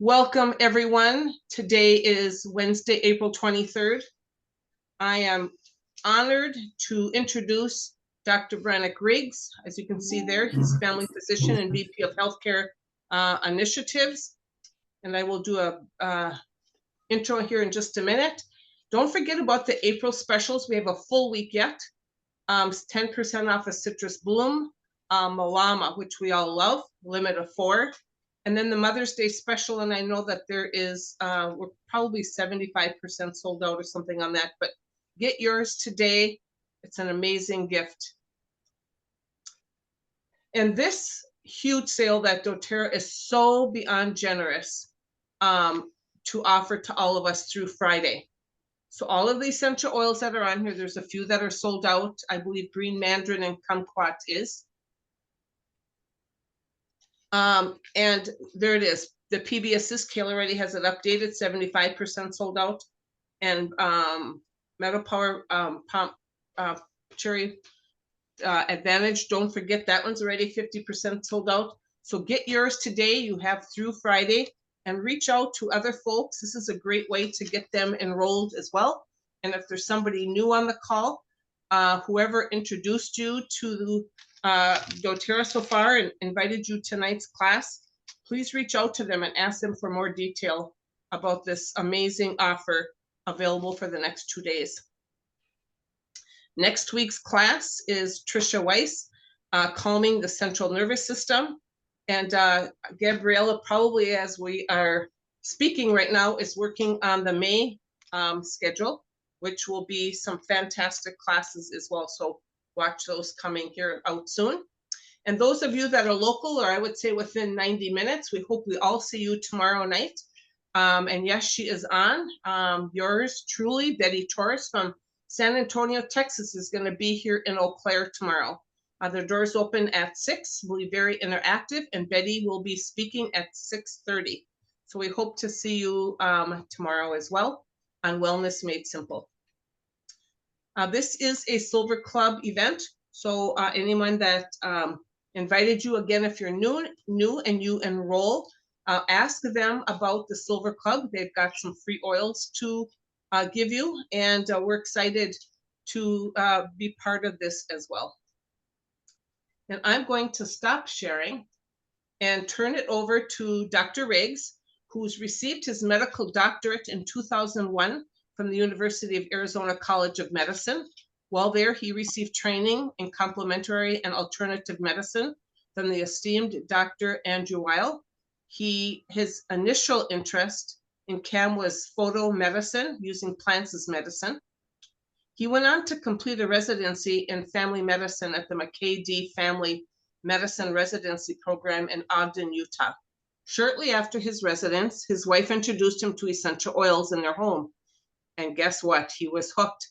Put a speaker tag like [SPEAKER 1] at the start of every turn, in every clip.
[SPEAKER 1] Welcome, everyone. Today is Wednesday, April 23rd. I am honored to introduce Dr. Brannick Riggs. As you can see there, he's family physician and VP of Healthcare Initiatives. And I will do a intro here in just a minute. Don't forget about the April specials. We have a full week yet. 10% off a citrus bloom, Malama, which we all love, limit of 4. And then the Mother's Day special, and I know that there is, we're probably 75% sold out or something on that, but get yours today. It's an amazing gift. And this huge sale that doTERRA is so beyond generous to offer to all of us through Friday. So all of the essential oils that are on here, there's a few that are sold out. I believe green mandarin and kumquat is. And there it is. The PB Assist Kale already has it updated, 75% sold out. And Metal Power Cherry Advantage, don't forget that one's already 50% sold out. So get yours today. You have through Friday, and reach out to other folks. This is a great way to get them enrolled as well. And if there's somebody new on the call, whoever introduced you to doTERRA so far and invited you to tonight's class, please reach out to them and ask them for more detail about this amazing offer available for the next 2 days. Next week's class is Tricia Weiss, calming the central nervous system. And Gabriella, probably as we are speaking right now, is working on the May schedule, which will be some fantastic classes as well. So watch those coming here out soon. And those of you that are local, or I would say within 90 minutes, we hope we all see you tomorrow night. And yes, she is on. Yours truly, Betty Torres from San Antonio, Texas, is going to be here in Eau Claire tomorrow. The doors open at 6, will be very interactive, and Betty will be speaking at 6:30. So we hope to see you tomorrow as well on Wellness Made Simple. This is a Silver Club event. So anyone that invited you, again, if you're new and you enroll, ask them about the Silver Club. They've got some free oils to give you, and we're excited to be part of this as well. And I'm going to stop sharing and turn it over to Dr. Riggs, who's received his medical doctorate in 2001 from the University of Arizona College of Medicine. While there, he received training in complementary and alternative medicine from the esteemed Dr. Andrew Weil. His initial interest in CAM was photomedicine, using plants as medicine. He went on to complete a residency in family medicine at the McKay-D Family Medicine Residency Program in Ogden, Utah. Shortly after his residence, his wife introduced him to essential oils in their home. And guess what? He was hooked.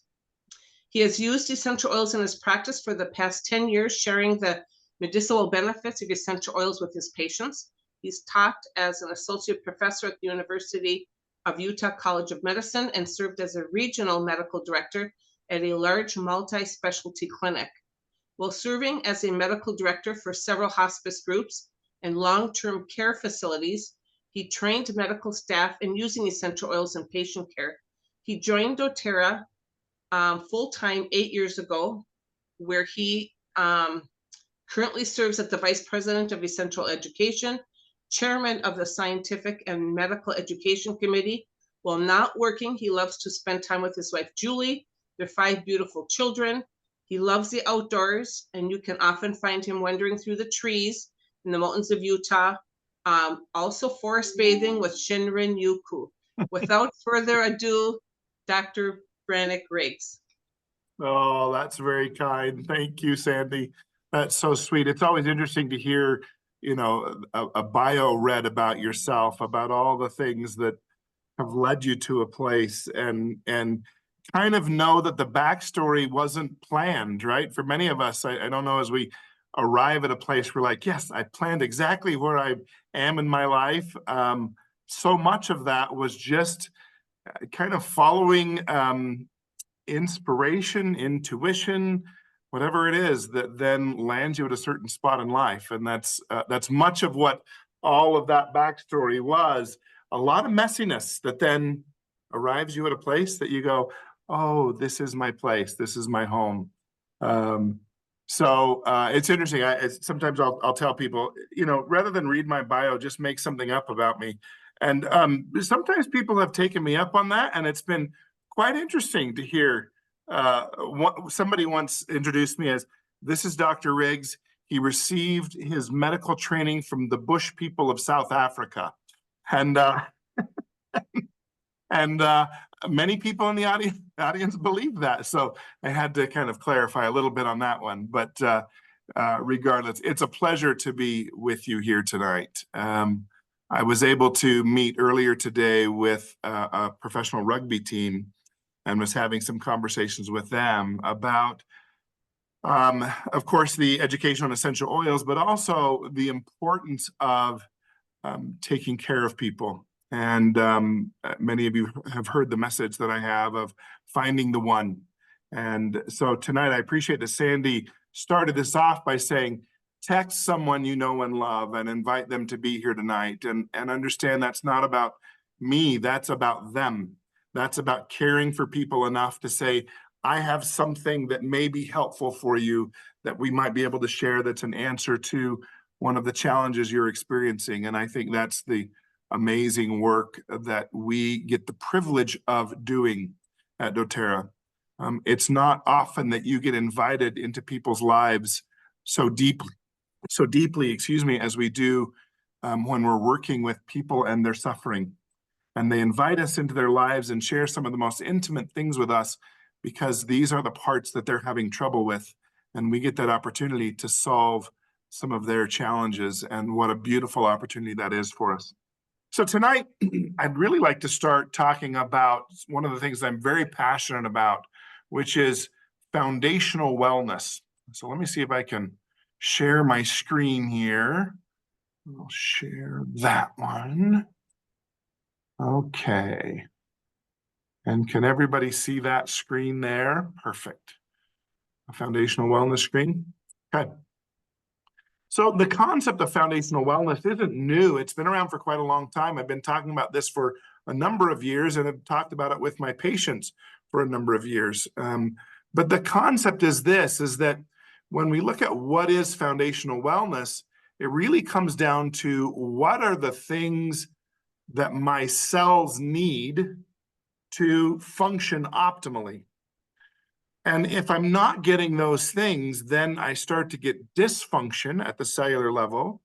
[SPEAKER 1] He has used essential oils in his practice for the past 10 years, sharing the medicinal benefits of essential oils with his patients. He's taught as an associate professor at the University of Utah College of Medicine and served as a regional medical director at a large multi-specialty clinic. While serving as a medical director for several hospice groups and long-term care facilities, he trained medical staff in using essential oils in patient care. He joined doTERRA full-time 8 years ago, where he currently serves as the Vice President of Essential Education, Chairman of the Scientific and Medical Education Committee. While not working, he loves to spend time with his wife, Julie, their 5 beautiful children. He loves the outdoors, and you can often find him wandering through the trees in the mountains of Utah, also forest bathing with Shinrin Yuku. Without further ado, Dr. Brannick Riggs.
[SPEAKER 2] Oh, that's very kind. Thank you, Sandy. That's so sweet. It's always interesting to hear, you know, a bio read about yourself, about all the things that have led you to a place, and kind of know that the backstory wasn't planned, right? For many of us, I don't know, as we arrive at a place, we're like, yes, I planned exactly where I am in my life. So much of that was just kind of following inspiration, intuition, whatever it is that then lands you at a certain spot in life. And that's much of what all of that backstory was. a lot of messiness that then arrives you at a place that you go, oh, this is my place. This is my home. So it's interesting. Sometimes I'll tell people, you know, rather than read my bio, just make something up about me. And sometimes people have taken me up on that, and it's been quite interesting to hear. Somebody once introduced me as, this is Dr. Riggs. He received his medical training from the Bush people of South Africa. And many people in the audience believe that. So I had to kind of clarify a little bit on that one. But regardless, it's a pleasure to be with you here tonight. I was able to meet earlier today with a professional rugby team and was having some conversations with them about, of course, the education on essential oils, but also the importance of taking care of people. And many of you have heard the message that I have of finding the one. And so tonight, I appreciate that Sandy started this off by saying, text someone you know and love and invite them to be here tonight, and understand that's not about me, that's about them. That's about caring for people enough to say, I have something that may be helpful for you that we might be able to share that's an answer to one of the challenges you're experiencing. And I think that's the amazing work that we get the privilege of doing at doTERRA. It's not often that you get invited into people's lives so deeply, as we do when we're working with people and their suffering. And they invite us into their lives and share some of the most intimate things with us, because these are the parts that they're having trouble with. And we get that opportunity to solve some of their challenges. And what a beautiful opportunity that is for us. So tonight, I'd really like to start talking about one of the things I'm very passionate about, which is foundational wellness. So let me see if I can share my screen here. I'll share that one. Okay. And can everybody see that screen there? Perfect. A foundational wellness screen. Okay. So the concept of foundational wellness isn't new. It's been around for quite a long time. I've been talking about this for a number of years, and I've talked about it with my patients for a number of years. But the concept is this, is that when we look at what is foundational wellness, it really comes down to what are the things that my cells need to function optimally. And if I'm not getting those things, then I start to get dysfunction at the cellular level.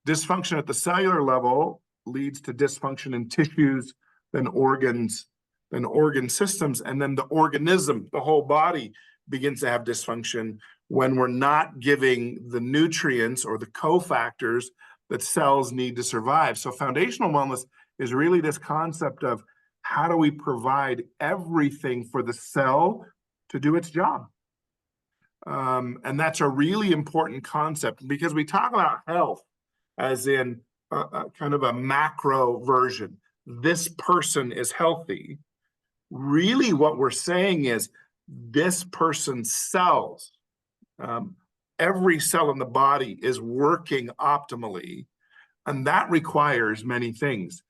[SPEAKER 2] Dysfunction at the cellular level leads to dysfunction in tissues, then organs, then organ systems, and then the organism, the whole body, begins to have dysfunction when we're not giving the nutrients or the cofactors that cells need to survive. So foundational wellness is really this concept of how do we provide everything for the cell to do its job? And that's a really important concept, because we talk about health as in kind of a macro version. This person is healthy. Really what we're saying is this person's cells, every cell in the body is working optimally, and that requires many things.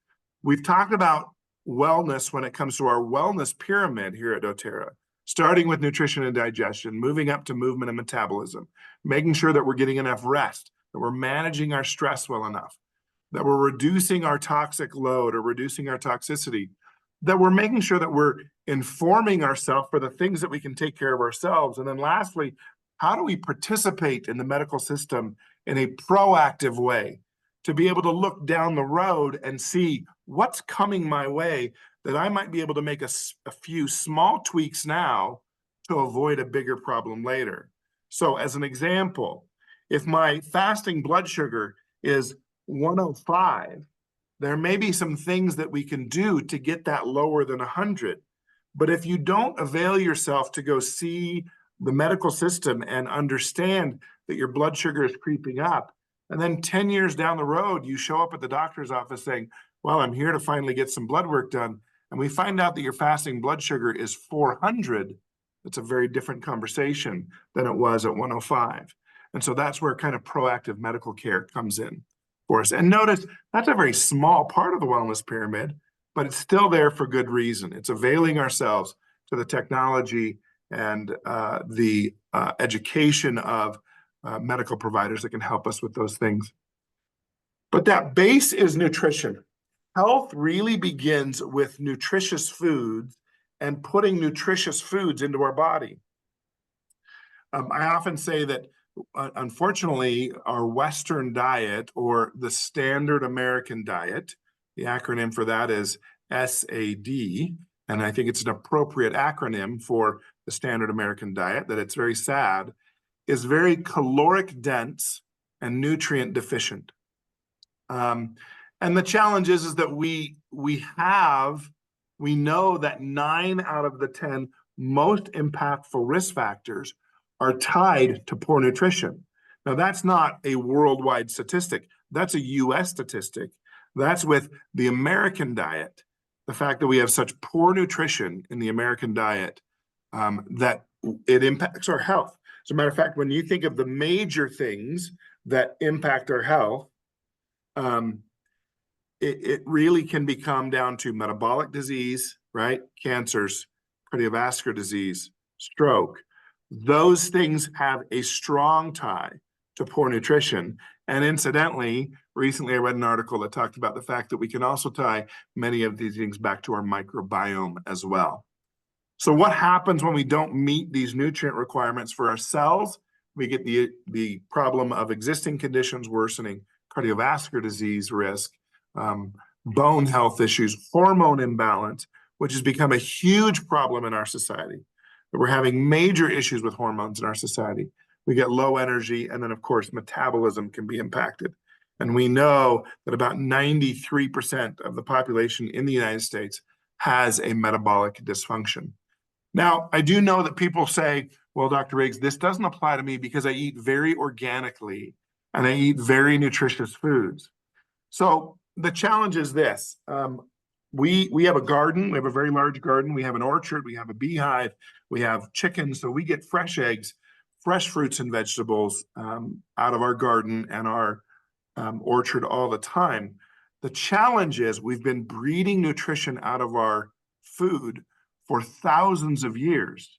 [SPEAKER 2] We've talked about wellness when it comes to our wellness pyramid here at doTERRA, starting with nutrition and digestion, moving up to movement and metabolism, making sure that we're getting enough rest, that we're managing our stress well enough, that we're reducing our toxic load or reducing our toxicity, that we're making sure that we're informing ourselves for the things that we can take care of ourselves. And then lastly, how do we participate in the medical system in a proactive way to be able to look down the road and see what's coming my way, that I might be able to make a few small tweaks now to avoid a bigger problem later. So as an example, if my fasting blood sugar is 105, there may be some things that we can do to get that lower than 100. But if you don't avail yourself to go see the medical system and understand that your blood sugar is creeping up, and then 10 years down the road, you show up at the doctor's office saying, well, I'm here to finally get some blood work done, and we find out that your fasting blood sugar is 400, it's a very different conversation than it was at 105. And so that's where kind of proactive medical care comes in for us. And notice that's a very small part of the wellness pyramid, but it's still there for good reason. It's availing ourselves to the technology and the education of medical providers that can help us with those things. But that base is nutrition. Health really begins with nutritious foods and putting nutritious foods into our body. I often say that, unfortunately, our Western diet, or the standard American diet, the acronym for that is SAD, and I think it's an appropriate acronym for the standard American diet, that it's very sad, is very caloric dense and nutrient deficient. And the challenge is that we know that 9 out of the 10 most impactful risk factors are tied to poor nutrition. Now, that's not a worldwide statistic. That's a US statistic. That's with the American diet. The fact that we have such poor nutrition in the American diet, that it impacts our health. As a matter of fact, when you think of the major things that impact our health, it really can come down to metabolic disease, right? Cancers, cardiovascular disease, stroke. Those things have a strong tie to poor nutrition. And incidentally, recently I read an article that talked about the fact that we can also tie many of these things back to our microbiome as well. So what happens when we don't meet these nutrient requirements for our cells? We get the problem of existing conditions worsening, cardiovascular disease risk, bone health issues, hormone imbalance, which has become a huge problem in our society. We're having major issues with hormones in our society. We get low energy, and then, of course, metabolism can be impacted. And we know that about 93% of the population in the United States has a metabolic dysfunction. Now, I do know that people say, well, Dr. Riggs, this doesn't apply to me because I eat very organically and I eat very nutritious foods. So the challenge is this. We have a garden. We have a very large garden. We have an orchard. We have a beehive. We have chickens. So we get fresh eggs, fresh fruits and vegetables out of our garden and our orchard all the time. The challenge is we've been breeding nutrition out of our food for thousands of years.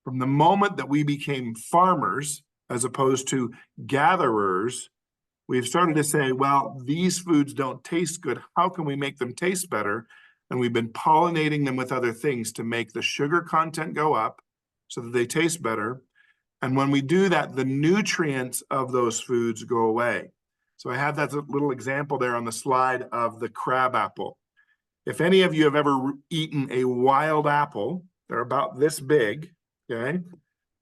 [SPEAKER 2] From the moment that we became farmers, as opposed to gatherers, we've started to say, well, these foods don't taste good. How can we make them taste better? And we've been pollinating them with other things to make the sugar content go up so that they taste better. And when we do that, the nutrients of those foods go away. So I have that little example there on the slide of the crab apple. If any of you have ever eaten a wild apple, they're about this big, okay?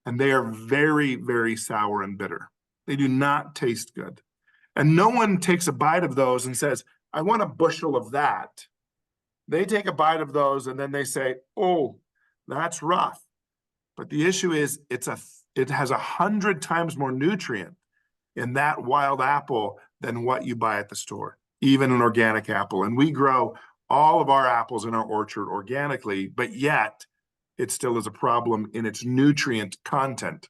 [SPEAKER 2] And they are very, very sour and bitter. They do not taste good. And no one takes a bite of those and says, I want a bushel of that. They take a bite of those and then they say, oh, that's rough. But the issue is it has 100 times more nutrient in that wild apple than what you buy at the store, even an organic apple. And we grow all of our apples in our orchard organically, but yet it still is a problem in its nutrient content.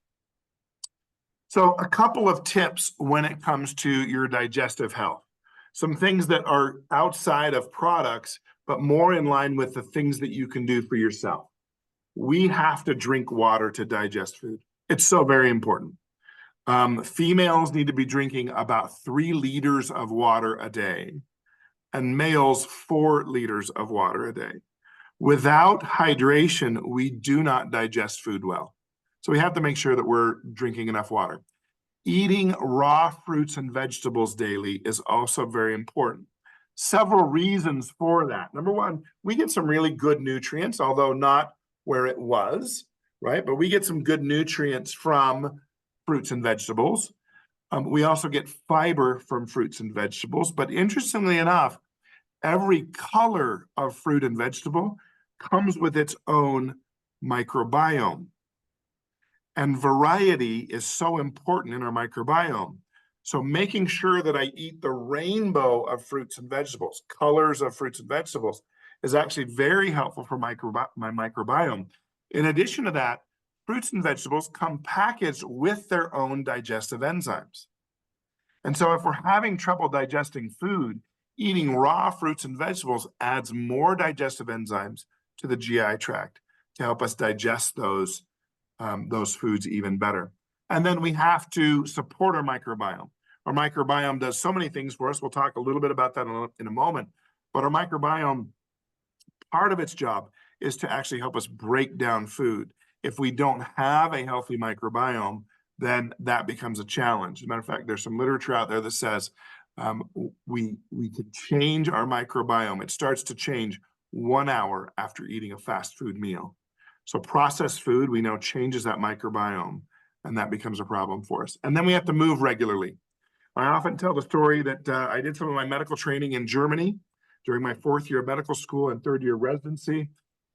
[SPEAKER 2] So a couple of tips when it comes to your digestive health. Some things that are outside of products, but more in line with the things that you can do for yourself. We have to drink water to digest food. It's so very important. Females need to be drinking about 3 liters of water a day, and males 4 liters of water a day. Without hydration, we do not digest food well. So we have to make sure that we're drinking enough water. Eating raw fruits and vegetables daily is also very important. Several reasons for that. Number one, we get some really good nutrients, although not where it was, right? But we get some good nutrients from fruits and vegetables. We also get fiber from fruits and vegetables. But interestingly enough, every color of fruit and vegetable comes with its own microbiome. And variety is so important in our microbiome. So making sure that I eat the rainbow of fruits and vegetables, colors of fruits and vegetables, is actually very helpful for my microbiome. In addition to that, fruits and vegetables come packaged with their own digestive enzymes. And so if we're having trouble digesting food, eating raw fruits and vegetables adds more digestive enzymes to the GI tract to help us digest those foods even better. And then we have to support our microbiome. Our microbiome does so many things for us. We'll talk a little bit about that in a moment. But our microbiome, part of its job is to actually help us break down food. If we don't have a healthy microbiome, then that becomes a challenge. As a matter of fact, there's some literature out there that says we could change our microbiome. It starts to change 1 hour after eating a fast food meal. So processed food, we know, changes that microbiome, and that becomes a problem for us. And then we have to move regularly. I often tell the story that I did some of my medical training in Germany during my 4th year of medical school and 3rd year residency.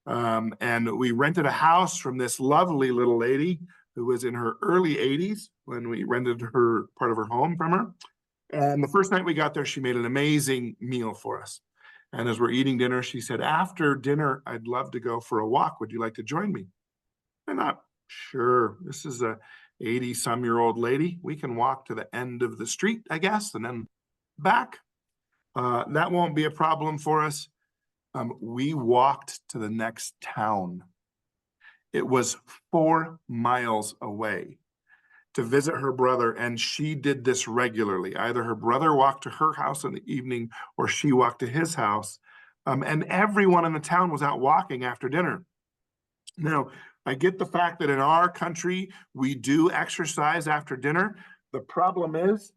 [SPEAKER 2] And we rented a house from this lovely little lady who was in her early 80s when we rented her part of her home from her. And the first night we got there, she made an amazing meal for us. And as we're eating dinner, she said, after dinner, I'd love to go for a walk. Would you like to join me? I'm not sure. This is a 80-some-year-old lady. We can walk to the end of the street, I guess, and then back. That won't be a problem for us. We walked to the next town. It was 4 miles away to visit her brother, and she did this regularly. Either her brother walked to her house in the evening or she walked to his house. And everyone in the town was out walking after dinner. Now, I get the fact that in our country, we do exercise after dinner. The problem is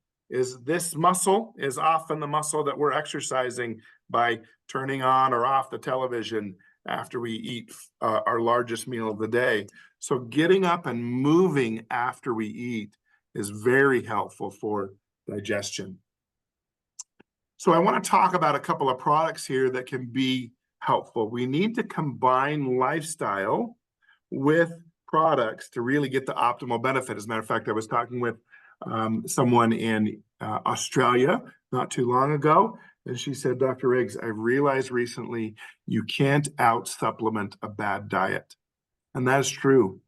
[SPEAKER 2] this muscle is often the muscle that we're exercising by turning on or off the television after we eat our largest meal of the day. So getting up and moving after we eat is very helpful for digestion. So I want to talk about a couple of products here that can be helpful. We need to combine lifestyle with products to really get the optimal benefit. As a matter of fact, I was talking with someone in Australia not too long ago, and she said, Dr. Riggs, I realized recently you can't out-supplement a bad diet. And that is true.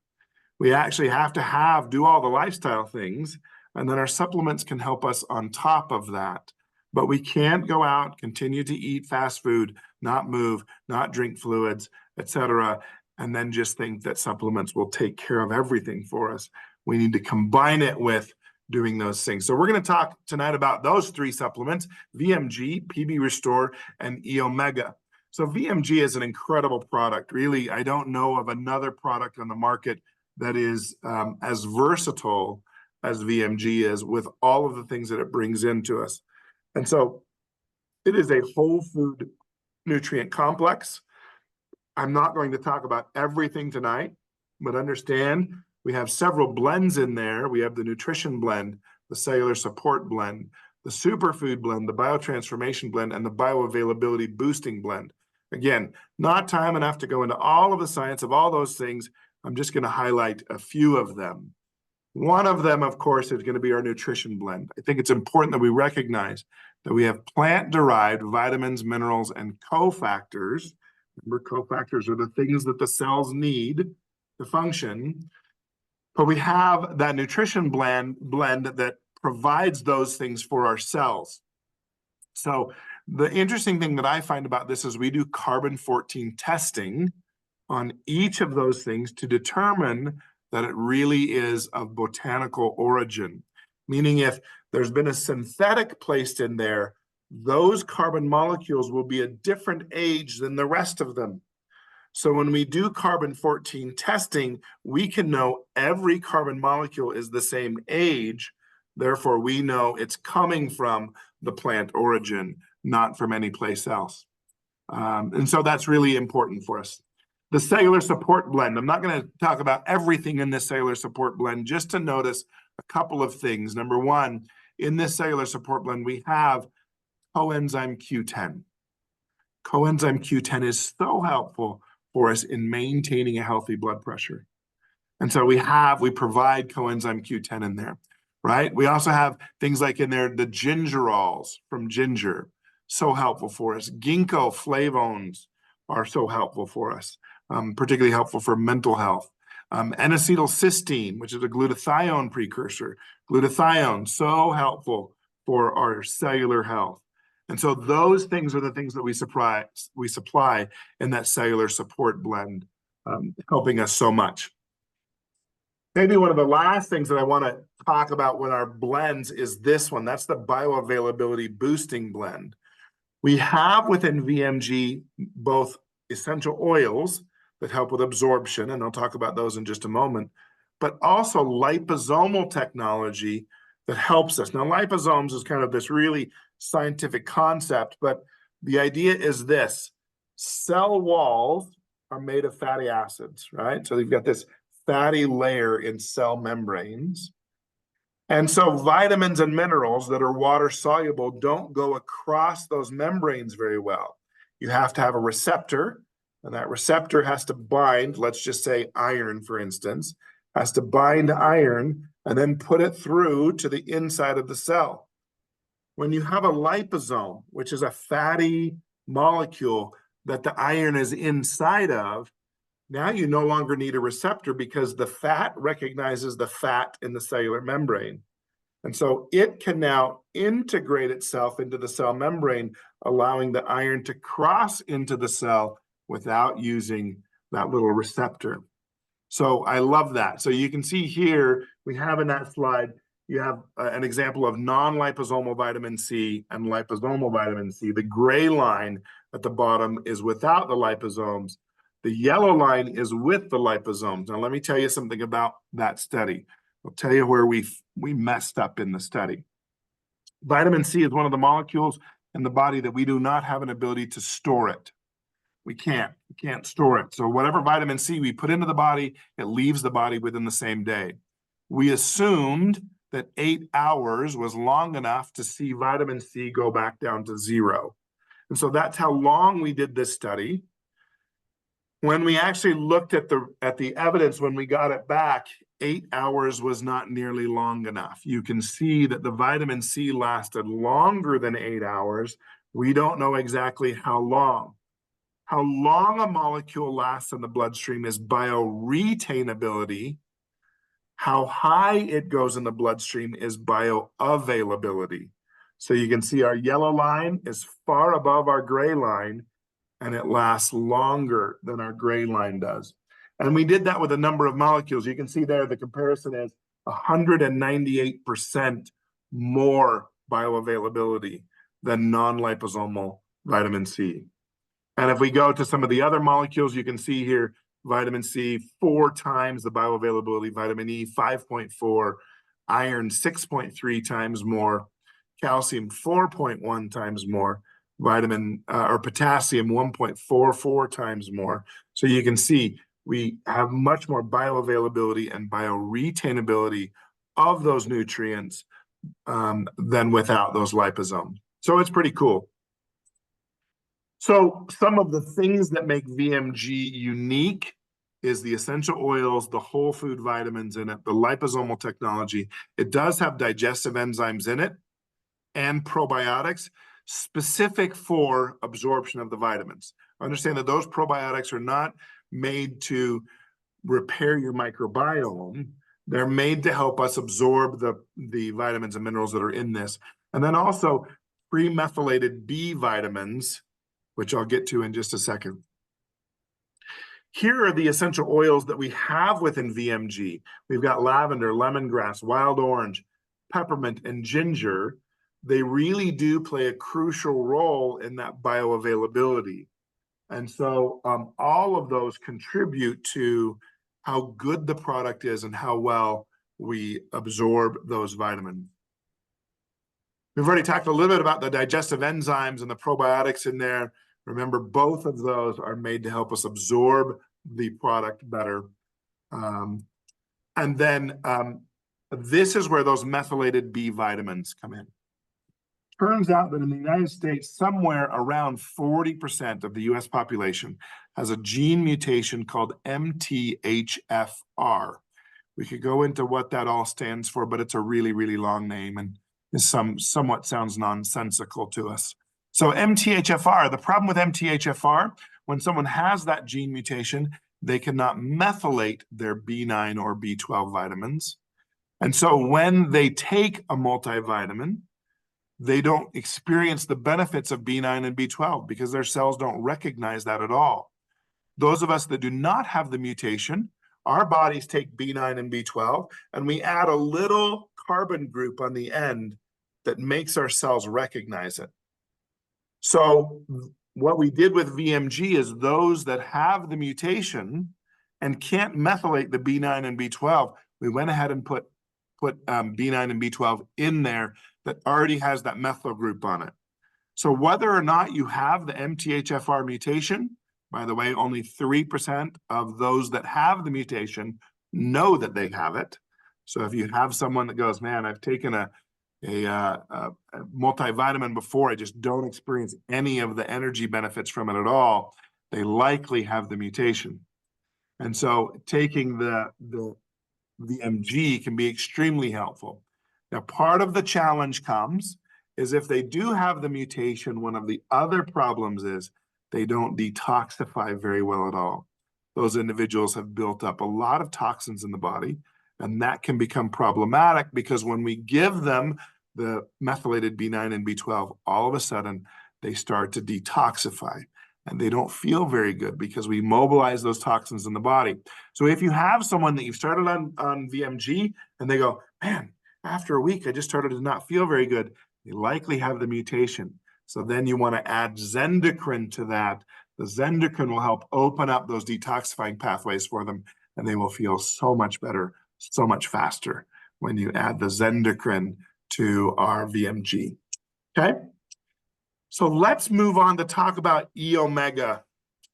[SPEAKER 2] We actually have to do all the lifestyle things, and then our supplements can help us on top of that. But we can't go out, continue to eat fast food, not move, not drink fluids, etc., and then just think that supplements will take care of everything for us. We need to combine it with doing those things. So we're going to talk tonight about those 3 supplements: VMG, PB Restore, and E Omega. So VMG is an incredible product. Really, I don't know of another product on the market that is as versatile as VMG is, with all of the things that it brings into us. And so it is a whole food nutrient complex. I'm not going to talk about everything tonight, but understand we have several blends in there. We have the nutrition blend, the cellular support blend, the superfood blend, the biotransformation blend, and the bioavailability boosting blend. Again, not time enough to go into all of the science of all those things. I'm just going to highlight a few of them. One of them, of course, is going to be our nutrition blend. I think it's important that we recognize that we have plant-derived vitamins, minerals, and cofactors. Remember, cofactors are the things that the cells need to function. But we have that nutrition blend that provides those things for our cells. So the interesting thing that I find about this is we do carbon-14 testing on each of those things to determine that it really is of botanical origin. Meaning if there's been a synthetic placed in there, those carbon molecules will be a different age than the rest of them. So when we do carbon-14 testing, we can know every carbon molecule is the same age. Therefore, we know it's coming from the plant origin, not from any place else. And so that's really important for us. The cellular support blend. I'm not going to talk about everything in this cellular support blend, just to notice a couple of things. Number one, in this cellular support blend, we have coenzyme Q10. Coenzyme Q10 is so helpful for us in maintaining a healthy blood pressure. And so we provide coenzyme Q10 in there, right? We also have things like in there, the gingerols from ginger, so helpful for us. Ginkgo flavones are so helpful for us, particularly helpful for mental health. N-acetylcysteine, which is a glutathione precursor. Glutathione, so helpful for our cellular health. And so those things are the things that we supply in that cellular support blend, helping us so much. Maybe one of the last things that I want to talk about with our blends is this one. That's the bioavailability boosting blend. We have within VMG both essential oils that help with absorption, and I'll talk about those in just a moment, but also liposomal technology that helps us. Now, liposomes is kind of this really scientific concept, but the idea is this: cell walls are made of fatty acids, right? So you've got this fatty layer in cell membranes. And so vitamins and minerals that are water soluble don't go across those membranes very well. You have to have a receptor, and that receptor has to bind, let's just say iron, for instance, has to bind iron and then put it through to the inside of the cell. When you have a liposome, which is a fatty molecule that the iron is inside of, now you no longer need a receptor because the fat recognizes the fat in the cellular membrane. And so it can now integrate itself into the cell membrane, allowing the iron to cross into the cell without using that little receptor. So I love that. So you can see here, we have in that slide, you have an example of non-liposomal vitamin C and liposomal vitamin C. The gray line at the bottom is without the liposomes. The yellow line is with the liposomes. Now, let me tell you something about that study. I'll tell you where we messed up in the study. Vitamin C is one of the molecules in the body that we do not have an ability to store it. We can't store it. So whatever vitamin C we put into the body, it leaves the body within the same day. We assumed that 8 hours was long enough to see vitamin C go back down to 0. And so that's how long we did this study. When we actually looked at the evidence, when we got it back, 8 hours was not nearly long enough. You can see that the vitamin C lasted longer than 8 hours. We don't know exactly how long. How long a molecule lasts in the bloodstream is bioretainability. How high it goes in the bloodstream is bioavailability. So you can see our yellow line is far above our gray line, and it lasts longer than our gray line does. And we did that with a number of molecules. You can see there the comparison is 198% more bioavailability than non-liposomal vitamin C. And if we go to some of the other molecules, you can see here, vitamin C, 4 times the bioavailability, vitamin E, 5.4, iron, 6.3 times more, calcium, 4.1 times more, or potassium, 1.44 times more. So you can see we have much more bioavailability and bioretainability of those nutrients than without those liposomes. So it's pretty cool. So some of the things that make VMG unique is the essential oils, the whole food vitamins in it, the liposomal technology. It does have digestive enzymes in it and probiotics specific for absorption of the vitamins. Understand that those probiotics are not made to repair your microbiome. They're made to help us absorb the vitamins and minerals that are in this. And then also pre-methylated B vitamins, which I'll get to in just a second. Here are the essential oils that we have within VMG. We've got lavender, lemongrass, wild orange, peppermint, and ginger. They really do play a crucial role in that bioavailability. And so all of those contribute to how good the product is and how well we absorb those vitamins. We've already talked a little bit about the digestive enzymes and the probiotics in there. Remember, both of those are made to help us absorb the product better. And then this is where those methylated B vitamins come in. Turns out that in the United States, somewhere around 40% of the US population has a gene mutation called MTHFR. We could go into what that all stands for, but it's a really, really long name and is somewhat sounds nonsensical to us. So MTHFR, the problem with MTHFR, when someone has that gene mutation, they cannot methylate their B9 or B12 vitamins. And so when they take a multivitamin, they don't experience the benefits of B9 and B12 because their cells don't recognize that at all. Those of us that do not have the mutation, our bodies take B9 and B12, and we add a little carbon group on the end that makes our cells recognize it. So what we did with VMG is those that have the mutation and can't methylate the B9 and B12, we went ahead and put B9 and B12 in there that already has that methyl group on it. So whether or not you have the MTHFR mutation, by the way, only 3% of those that have the mutation know that they have it. So if you have someone that goes, man, I've taken a multivitamin before, I just don't experience any of the energy benefits from it at all, they likely have the mutation. And so taking the VMG can be extremely helpful. Now, part of the challenge comes is if they do have the mutation, one of the other problems is they don't detoxify very well at all. Those individuals have built up a lot of toxins in the body, and that can become problematic because when we give them the methylated B9 and B12, all of a sudden they start to detoxify and they don't feel very good because we mobilize those toxins in the body. So if you have someone that you've started on VMG and they go, man, after a week, I just started to not feel very good, they likely have the mutation. So then you want to add Zendocrine to that. The Zendocrine will help open up those detoxifying pathways for them, and they will feel so much better, so much faster when you add the Zendocrine to our VMG. Okay? So let's move on to talk about E-Omega.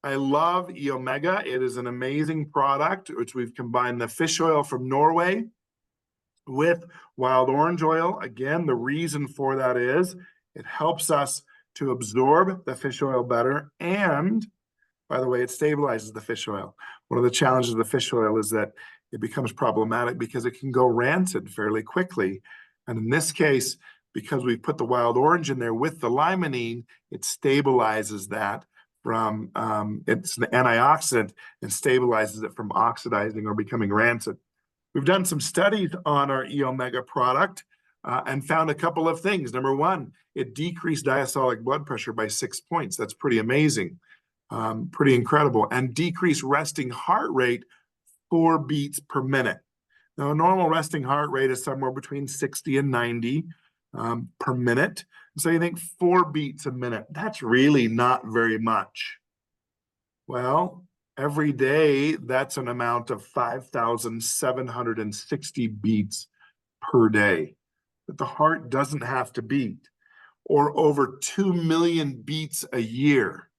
[SPEAKER 2] I love E-Omega. It is an amazing product, which we've combined the fish oil from Norway with wild orange oil. Again, the reason for that is it helps us to absorb the fish oil better. And by the way, it stabilizes the fish oil. One of the challenges of the fish oil is that it becomes problematic because it can go rancid fairly quickly. And in this case, because we put the wild orange in there with the limonene, it stabilizes that from, it's an antioxidant and stabilizes it from oxidizing or becoming rancid. We've done some studies on our E-Omega product and found a couple of things. Number one, it decreased diastolic blood pressure by 6 points. That's pretty amazing, pretty incredible. And decreased resting heart rate 4 beats per minute. Now, a normal resting heart rate is somewhere between 60 and 90 per minute. So you think 4 beats a minute, that's really not very much. Well, every day, that's an amount of 5,760 beats per day that the heart doesn't have to beat, or over 2 million beats a year.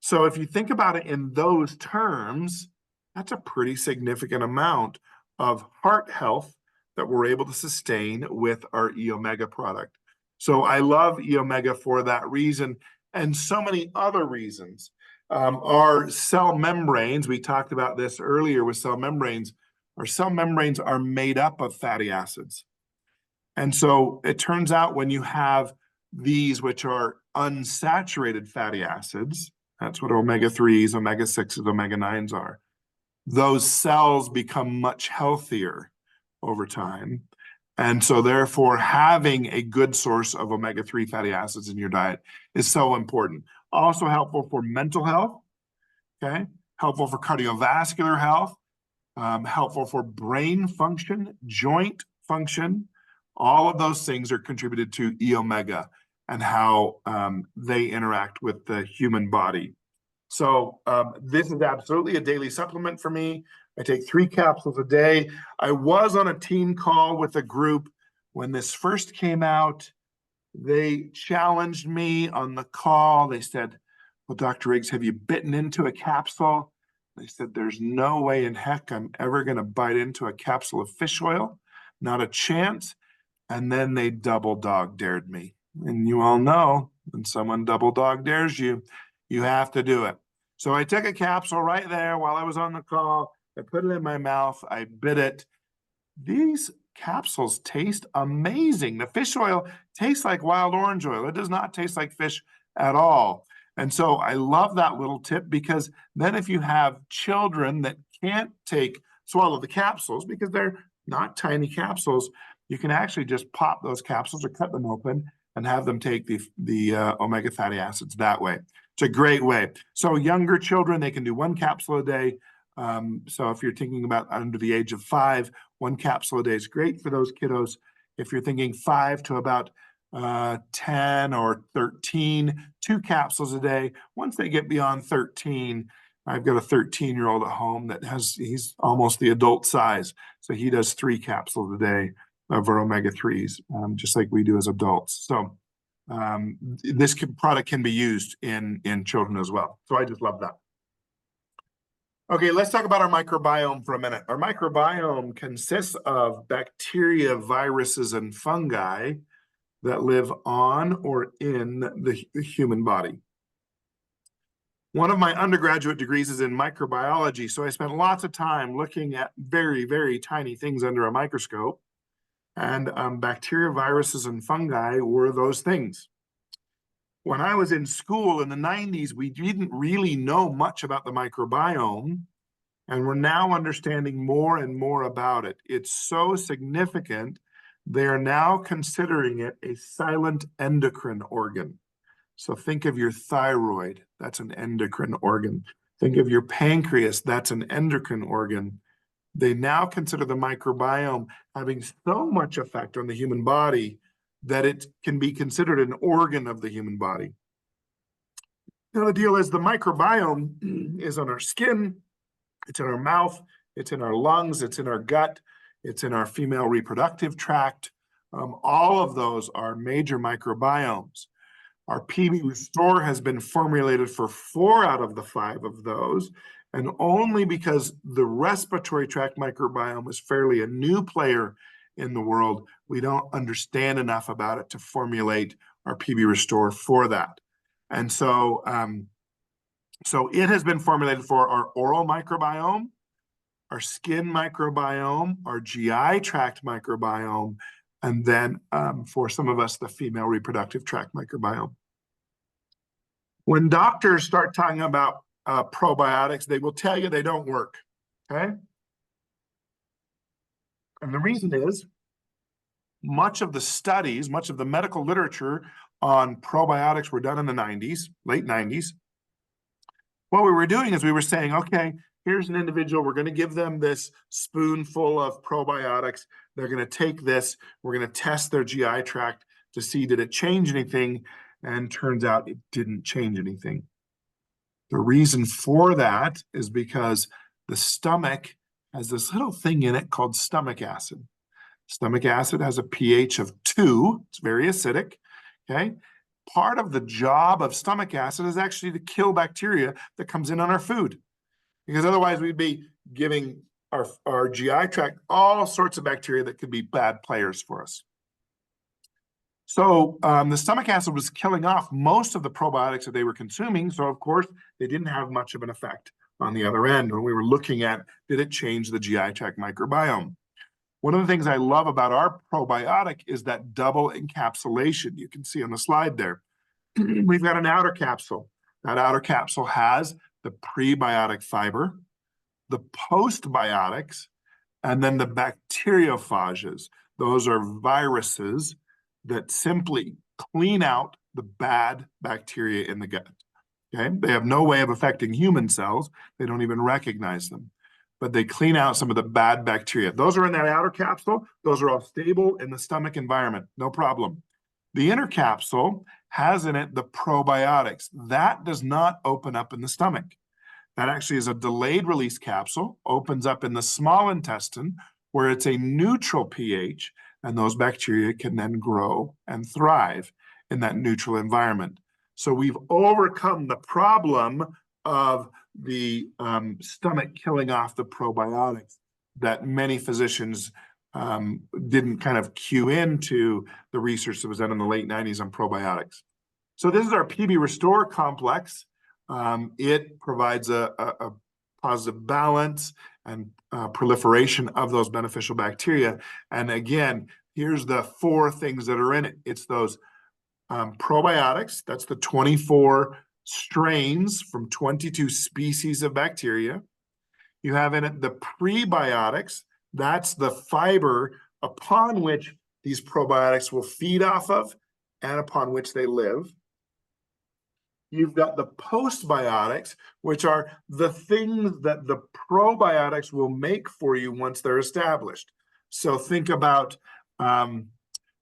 [SPEAKER 2] So if you think about it in those terms, that's a pretty significant amount of heart health that we're able to sustain with our E-Omega product. So I love E-Omega for that reason and so many other reasons. Our cell membranes, we talked about this earlier with cell membranes, our cell membranes are made up of fatty acids. And so it turns out when you have these, which are unsaturated fatty acids, that's what omega-3s, omega-6s, omega-9s are, those cells become much healthier over time. And so therefore, having a good source of omega-3 fatty acids in your diet is so important. Also helpful for mental health, okay? Helpful for cardiovascular health, helpful for brain function, joint function. All of those things are contributed to E-Omega and how they interact with the human body. So this is absolutely a daily supplement for me. I take 3 capsules a day. I was on a team call with a group when this first came out. They challenged me on the call. They said, well, Dr. Riggs, have you bitten into a capsule? They said, there's no way in heck I'm ever going to bite into a capsule of fish oil. Not a chance. And then they double dog dared me. And you all know when someone double dog dares you, you have to do it. So I took a capsule right there while I was on the call. I put it in my mouth. I bit it. These capsules taste amazing. The fish oil tastes like wild orange oil. It does not taste like fish at all. And so I love that little tip because then if you have children that can't swallow the capsules because they're not tiny capsules, you can actually just pop those capsules or cut them open and have them take the omega fatty acids that way. It's a great way. So younger children, they can do 1 capsule a day. So if you're thinking about under the age of 5, 1 capsule a day is great for those kiddos. If you're thinking 5 to about 10 or 13, 2 capsules a day. Once they get beyond 13, I've got a 13-year-old at home that he's almost the adult size. So he does 3 capsules a day of our omega-3s, just like we do as adults. So this product can be used in children as well. So I just love that. Okay, let's talk about our microbiome for a minute. Our microbiome consists of bacteria, viruses, and fungi that live on or in the human body. One of my undergraduate degrees is in microbiology, so I spent lots of time looking at very, very tiny things under a microscope, and bacteria, viruses, and fungi were those things. When I was in school in the 90s, we didn't really know much about the microbiome, and we're now understanding more and more about it. It's so significant, they are now considering it a silent endocrine organ. So think of your thyroid, that's an endocrine organ. Think of your pancreas, that's an endocrine organ. They now consider the microbiome having so much effect on the human body that it can be considered an organ of the human body. Now the deal is the microbiome is on our skin, it's in our mouth, it's in our lungs, it's in our gut, it's in our female reproductive tract. All of those are major microbiomes. Our PB Restore has been formulated for 4 out of the 5 of those, and only because the respiratory tract microbiome is fairly a new player in the world, we don't understand enough about it to formulate our PB Restore for that. And so, so it has been formulated for our oral microbiome, our skin microbiome, our GI tract microbiome, and then for some of us, the female reproductive tract microbiome. When doctors start talking about probiotics, they will tell you they don't work, okay? And the reason is much of the studies, much of the medical literature on probiotics were done in the 90s, late 90s. What we were doing is we were saying, okay, here's an individual, we're going to give them this spoonful of probiotics. They're going to take this, we're going to test their GI tract to see did it change anything, and turns out it didn't change anything. The reason for that is because the stomach has this little thing in it called stomach acid. Stomach acid has a pH of 2, it's very acidic, okay? Part of the job of stomach acid is actually to kill bacteria that comes in on our food, because otherwise we'd be giving our GI tract all sorts of bacteria that could be bad players for us. So the stomach acid was killing off most of the probiotics that they were consuming, so of course they didn't have much of an effect on the other end when we were looking at, did it change the GI tract microbiome? One of the things I love about our probiotic is that double encapsulation. You can see on the slide there. We've got an outer capsule. That outer capsule has the prebiotic fiber, the postbiotics, and then the bacteriophages. Those are viruses that simply clean out the bad bacteria in the gut. Okay? They have no way of affecting human cells. They don't even recognize them. But they clean out some of the bad bacteria. Those are in that outer capsule. Those are all stable in the stomach environment. No problem. The inner capsule has in it the probiotics. That does not open up in the stomach. That actually is a delayed release capsule, opens up in the small intestine where it's a neutral pH, and those bacteria can then grow and thrive in that neutral environment. So we've overcome the problem of the stomach killing off the probiotics that many physicians didn't kind of cue into the research that was done in the late 90s on probiotics. So this is our PB Restore complex. It provides a positive balance and proliferation of those beneficial bacteria. And again, here's the 4 things that are in it. It's those probiotics, that's the 24 strains from 22 species of bacteria. You have in it the prebiotics, that's the fiber upon which these probiotics will feed off of and upon which they live. You've got the postbiotics, which are the things that the probiotics will make for you once they're established. So think about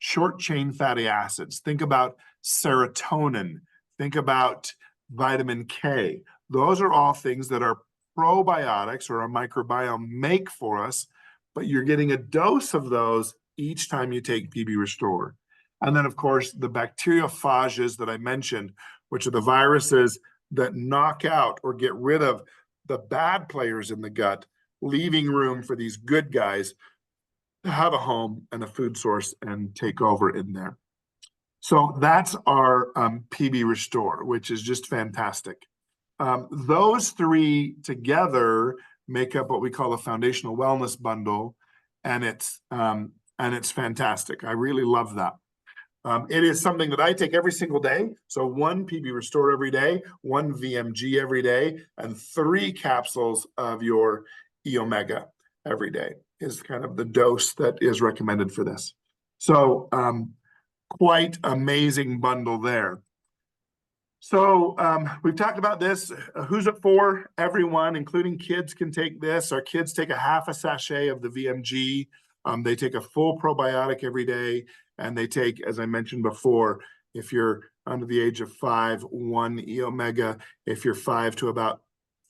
[SPEAKER 2] short chain fatty acids, think about serotonin, think about vitamin K. Those are all things that our probiotics or our microbiome make for us, but you're getting a dose of those each time you take PB Restore. And then, of course, the bacteriophages that I mentioned, which are the viruses that knock out or get rid of the bad players in the gut, leaving room for these good guys to have a home and a food source and take over in there. So that's our PB Restore, which is just fantastic. Those three together make up what we call a foundational wellness bundle, and it's fantastic. I really love that. It is something that I take every single day. So 1 PB Restore every day, 1 VMG every day, and 3 capsules of your E Omega every day is kind of the dose that is recommended for this. So quite amazing bundle there. So we've talked about this. Who's it for? Everyone, including kids, can take this. Our kids take a half a sachet of the VMG. They take a full probiotic every day. And they take, as I mentioned before, if you're under the age of 5, 1 E Omega. If you're 5 to about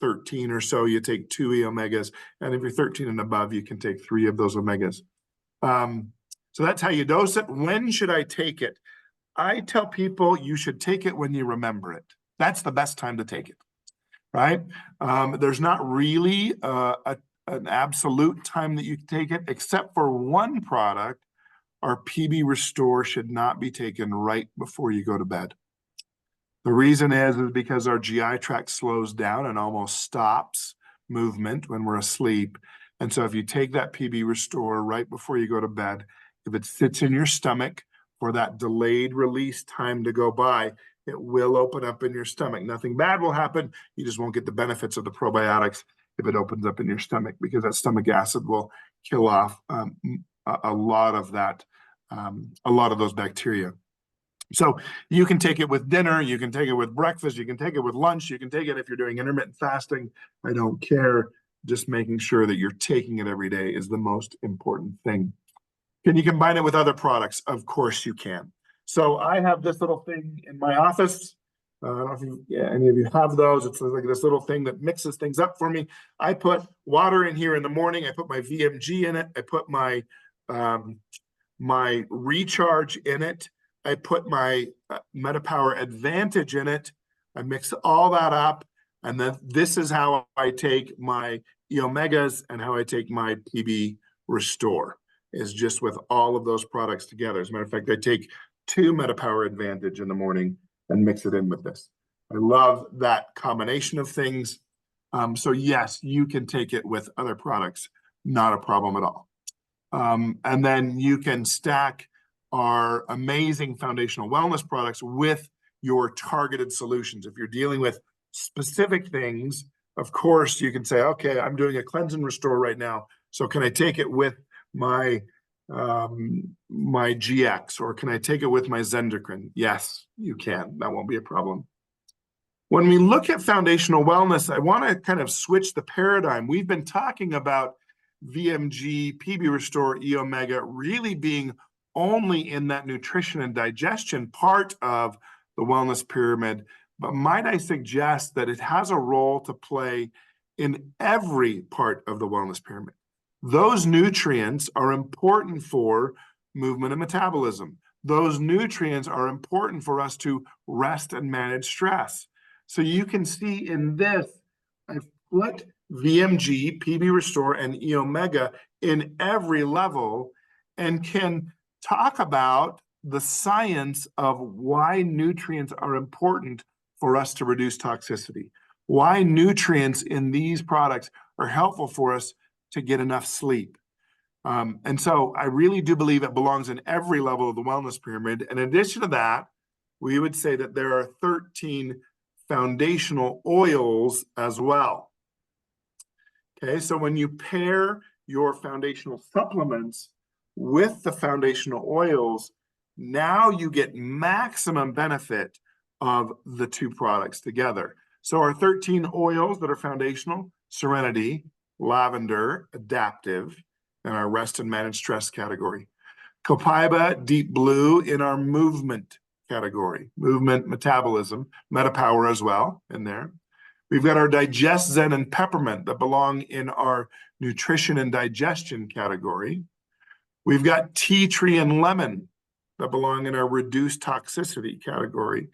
[SPEAKER 2] 13 or so, you take 2 E Omegas. And if you're 13 and above, you can take 3 of those Omegas. So that's how you dose it. When should I take it? I tell people you should take it when you remember it. That's the best time to take it, right? There's not really an absolute time that you take it, except for one product. Our PB Restore should not be taken right before you go to bed. The reason is because our GI tract slows down and almost stops movement when we're asleep. And so if you take that PB Restore right before you go to bed, if it sits in your stomach for that delayed release time to go by, it will open up in your stomach. Nothing bad will happen. You just won't get the benefits of the probiotics if it opens up in your stomach, because that stomach acid will kill off a lot of that, a lot of those bacteria. So you can take it with dinner, you can take it with breakfast, you can take it with lunch, you can take it if you're doing intermittent fasting. I don't care. Just making sure that you're taking it every day is the most important thing. Can you combine it with other products? Of course you can. So I have this little thing in my office. I don't know if any of you have those. It's like this little thing that mixes things up for me. I put water in here in the morning. I put my VMG in it. I put my my recharge in it. I put my MetaPower Advantage in it. I mix all that up. And then this is how I take my E Omegas and how I take my PB Restore, is just with all of those products together. As a matter of fact, I take 2 MetaPower Advantage in the morning and mix it in with this. I love that combination of things. So yes, you can take it with other products, not a problem at all. And then you can stack our amazing foundational wellness products with your targeted solutions. If you're dealing with specific things, of course, you can say, okay, I'm doing a cleanse and restore right now. So can I take it with my my GX, or can I take it with my Zendocrine? Yes, you can. That won't be a problem. When we look at foundational wellness, I want to kind of switch the paradigm. We've been talking about VMG, PB Restore, E Omega really being only in that nutrition and digestion part of the wellness pyramid. But might I suggest that it has a role to play in every part of the wellness pyramid? Those nutrients are important for movement and metabolism. Those nutrients are important for us to rest and manage stress. So you can see in this, I've put VMG, PB Restore, and E Omega in every level, and can talk about the science of why nutrients are important for us to reduce toxicity, why nutrients in these products are helpful for us to get enough sleep. And so I really do believe it belongs in every level of the wellness pyramid. In addition to that, we would say that there are 13 foundational oils as well. Okay, so when you pair your foundational supplements with the foundational oils, Now you get maximum benefit of the two products together. So our 13 oils that are foundational: Serenity, Lavender, Adaptive, and our Rest and Manage Stress category. Copaiba, Deep Blue in our movement category. Movement, metabolism, MetaPower as well in there. We've got our Digest, Zen, and Peppermint that belong in our nutrition and digestion category. We've got Tea Tree and Lemon that belong in our reduced toxicity category.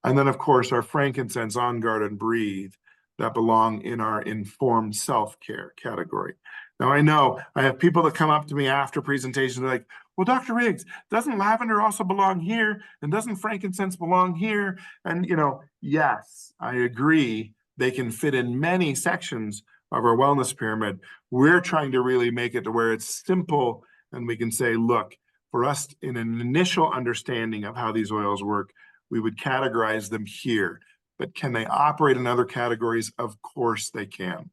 [SPEAKER 2] And then, of course, our frankincense, On Guard, and Breathe that belong in our informed self-care category. Now, I know I have people that come up to me after presentations like, well, Dr. Riggs, doesn't lavender also belong here? And doesn't frankincense belong here? And, yes, I agree. They can fit in many sections of our wellness pyramid. We're trying to really make it to where it's simple and we can say, look, for us in an initial understanding of how these oils work, we would categorize them here. But can they operate in other categories? Of course they can.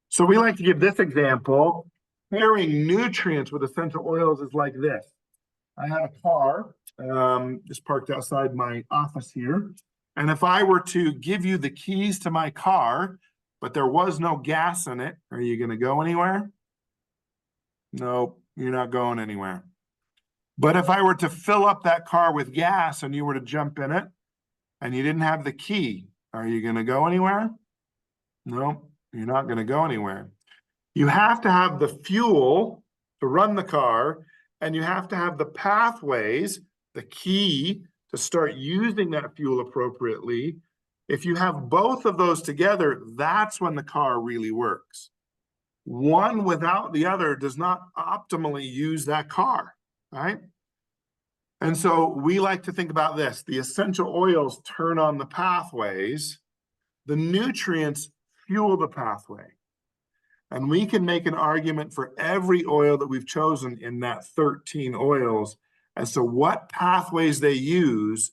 [SPEAKER 2] So we like to give this example. Pairing nutrients with essential oils is like this. I have a car just parked outside my office here. And if I were to give you the keys to my car, but there was no gas in it, are you going to go anywhere? No, you're not going anywhere. But if I were to fill up that car with gas and you were to jump in it and you didn't have the key, are you going to go anywhere? No, you're not going to go anywhere. You have to have the fuel to run the car, and you have to have the pathways, the key to start using that fuel appropriately. If you have both of those together, that's when the car really works. One without the other does not optimally use that car, right? And so we like to think about this. The essential oils turn on the pathways. The nutrients fuel the pathway. And we can make an argument for every oil that we've chosen in that 13 oils as to what pathways they use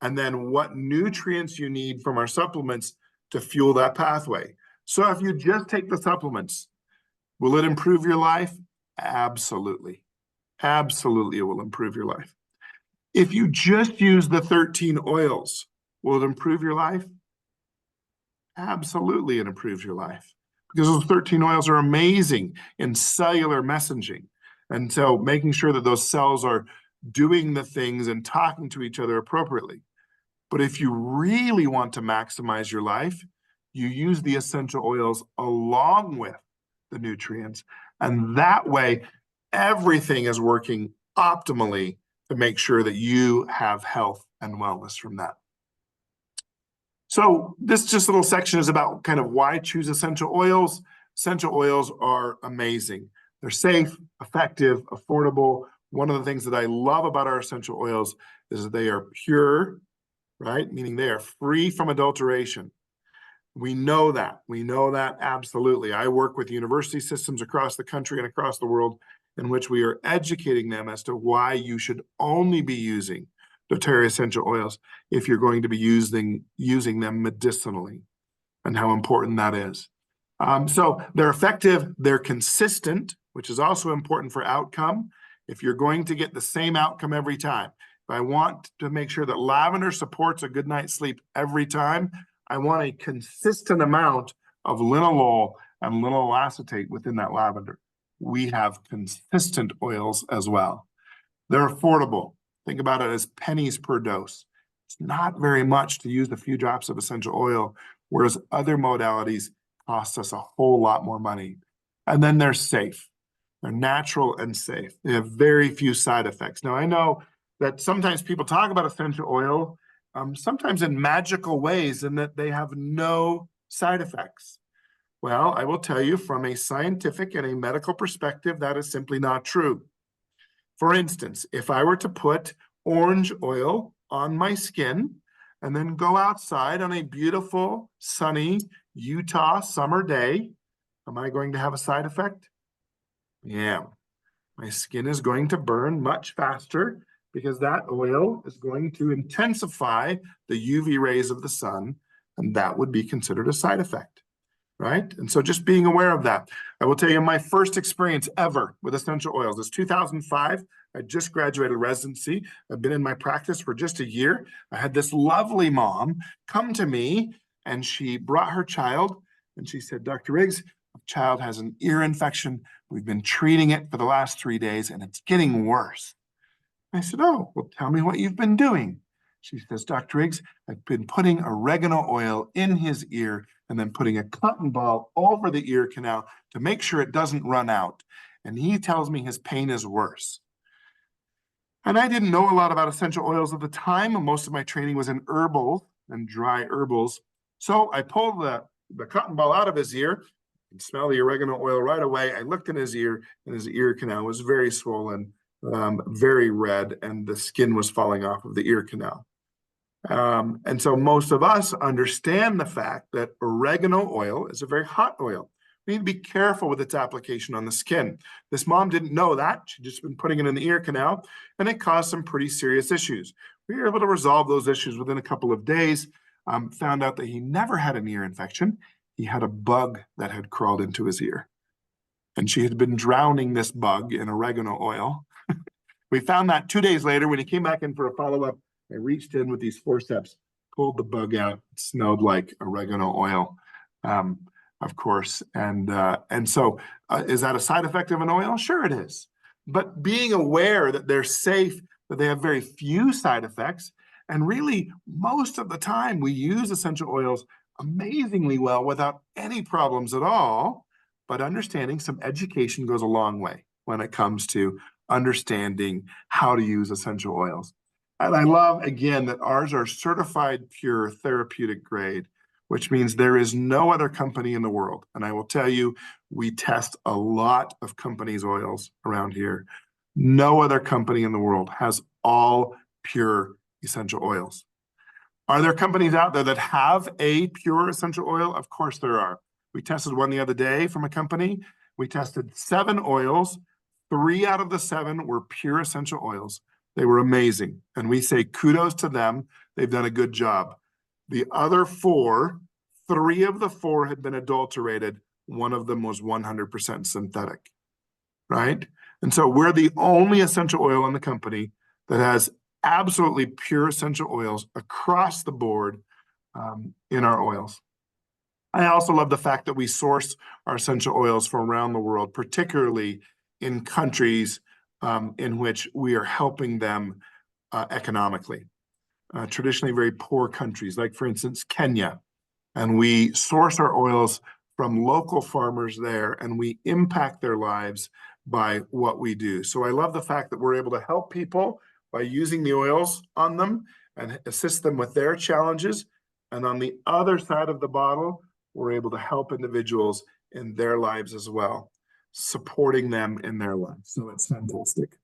[SPEAKER 2] and then what nutrients you need from our supplements to fuel that pathway. So if you just take the supplements, will it improve your life? Absolutely. Absolutely, it will improve your life. If you just use the 13 oils, will it improve your life? Absolutely, it improves your life. Because those 13 oils are amazing in cellular messaging. And so making sure that those cells are doing the things and talking to each other appropriately. But if you really want to maximize your life, you use the essential oils along with the nutrients. And that way, everything is working optimally to make sure that you have health and wellness from that. So this just little section is about kind of why choose essential oils. Essential oils are amazing. They're safe, effective, affordable. One of the things that I love about our essential oils is that they are pure, right? Meaning they are free from adulteration. We know that. We know that absolutely. I work with university systems across the country and across the world in which we are educating them as to why you should only be using doTERRA essential oils if you're going to be using them medicinally and how important that is. So they're effective, they're consistent, which is also important for outcome. If you're going to get the same outcome every time, if I want to make sure that lavender supports a good night's sleep every time, I want a consistent amount of linalool and linalool acetate within that lavender. We have consistent oils as well. They're affordable. Think about it as pennies per dose. It's not very much to use a few drops of essential oil, whereas other modalities cost us a whole lot more money. And then they're safe. They're natural and safe. They have very few side effects. Now, I know that sometimes people talk about essential oil, sometimes in magical ways, in that they have no side effects. Well, I will tell you from a scientific and a medical perspective, that is simply not true. For instance, if I were to put orange oil on my skin and then go outside on a beautiful, sunny Utah summer day, am I going to have a side effect? Yeah, my skin is going to burn much faster because that oil is going to intensify the UV rays of the sun, and that would be considered a side effect. right? And so just being aware of that. I will tell you my first experience ever with essential oils is 2005. I just graduated residency. I've been in my practice for just a year. I had this lovely mom come to me and she brought her child and she said, Dr. Riggs, the child has an ear infection. We've been treating it for the last 3 days and it's getting worse. I said, oh, well, tell me what you've been doing. She says, Dr. Riggs, I've been putting oregano oil in his ear and then putting a cotton ball over the ear canal to make sure it doesn't run out. And he tells me his pain is worse. And I didn't know a lot about essential oils at the time. Most of my training was in herbals and dry herbals. So I pulled the cotton ball out of his ear and smell the oregano oil right away. I looked in his ear and his ear canal was very swollen, very red, and the skin was falling off of the ear canal. And so most of us understand the fact that oregano oil is a very hot oil. We need to be careful with its application on the skin. This mom didn't know that. She'd just been putting it in the ear canal, and it caused some pretty serious issues. We were able to resolve those issues within a couple of days, found out that he never had an ear infection. He had a bug that had crawled into his ear. And she had been drowning this bug in oregano oil. We found that 2 days later when he came back in for a follow-up. I reached in with these forceps, pulled the bug out. It smelled like oregano oil, of course. And so is that a side effect of an oil? Sure it is. But being aware that they're safe, that they have very few side effects, and really most of the time we use essential oils amazingly well without any problems at all. But understanding some education goes a long way when it comes to understanding how to use essential oils. And I love, again, that ours are certified pure therapeutic grade, which means there is no other company in the world. And I will tell you, we test a lot of companies' oils around here. No other company in the world has all pure essential oils. Are there companies out there that have a pure essential oil? Of course there are. We tested one the other day from a company. We tested 7 oils. 3 out of the 7 were pure essential oils. They were amazing. And we say kudos to them. They've done a good job. The other 4, 3 of the 4 had been adulterated. One of them was 100% synthetic, right? And so we're the only essential oil in the company that has absolutely pure essential oils across the board in our oils. I also love the fact that we source our essential oils from around the world, particularly in countries in which we are helping them economically. Traditionally very poor countries, like for instance, Kenya. And we source our oils from local farmers there and we impact their lives by what we do. So I love the fact that we're able to help people by using the oils on them and assist them with their challenges. And on the other side of the bottle, we're able to help individuals in their lives as well, supporting them in their lives. So it's fantastic.